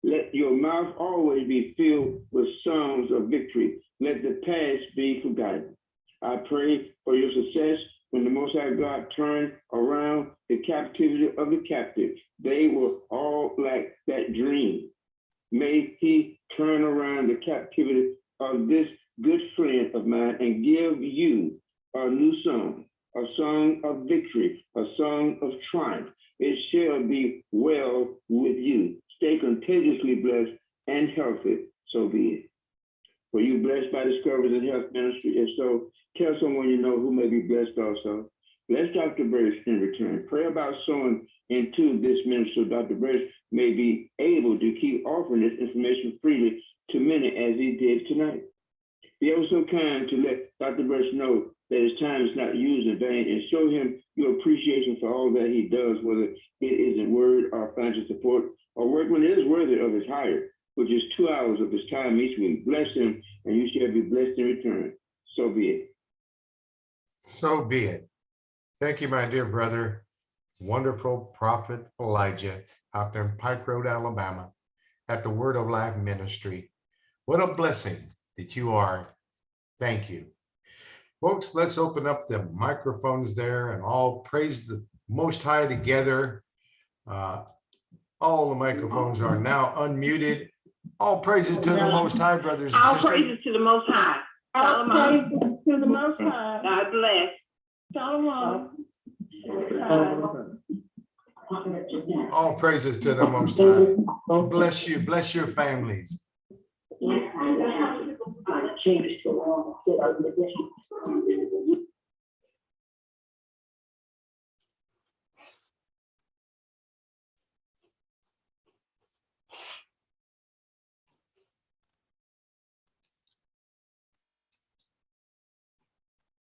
Let your mouth always be filled with songs of victory. Let the past be forgotten. I pray for your success when the Most High God turn around the captivity of the captives. They were all like that dream. May he turn around the captivity of this good friend of mine and give you a new song, a song of victory, a song of triumph. It shall be well with you. Stay contagiously blessed and healthy, so be it. Were you blessed by Discoveries in Health Ministry? If so, tell someone you know who may be blessed also. Bless Dr. Berst in return. Pray about sowing into this ministry so Dr. Berst may be able to keep offering this information freely to many as he did tonight. be ever so kind to let Dr. Berst know that his time is not used in vain, and show him your appreciation for all that he does, whether it is in word or financial support, or work when it is worthy of his hire, which is 2 hours of his time each week. Bless him, and you shall be blessed in return. So be it. So be it. Thank you, my dear brother. Wonderful prophet Elijah out there in Pike Road, Alabama, at the Word of Life Ministry. What a blessing that you are. Thank you. Folks, let's open up the microphones there and all praise the Most High together. All the microphones are now unmuted. All praises to the Most High, brothers and All sisters. praises to the Most High. All praises to the Most High. God bless. Shalom. All praises to the Most High. Bless you. Bless your families. Change to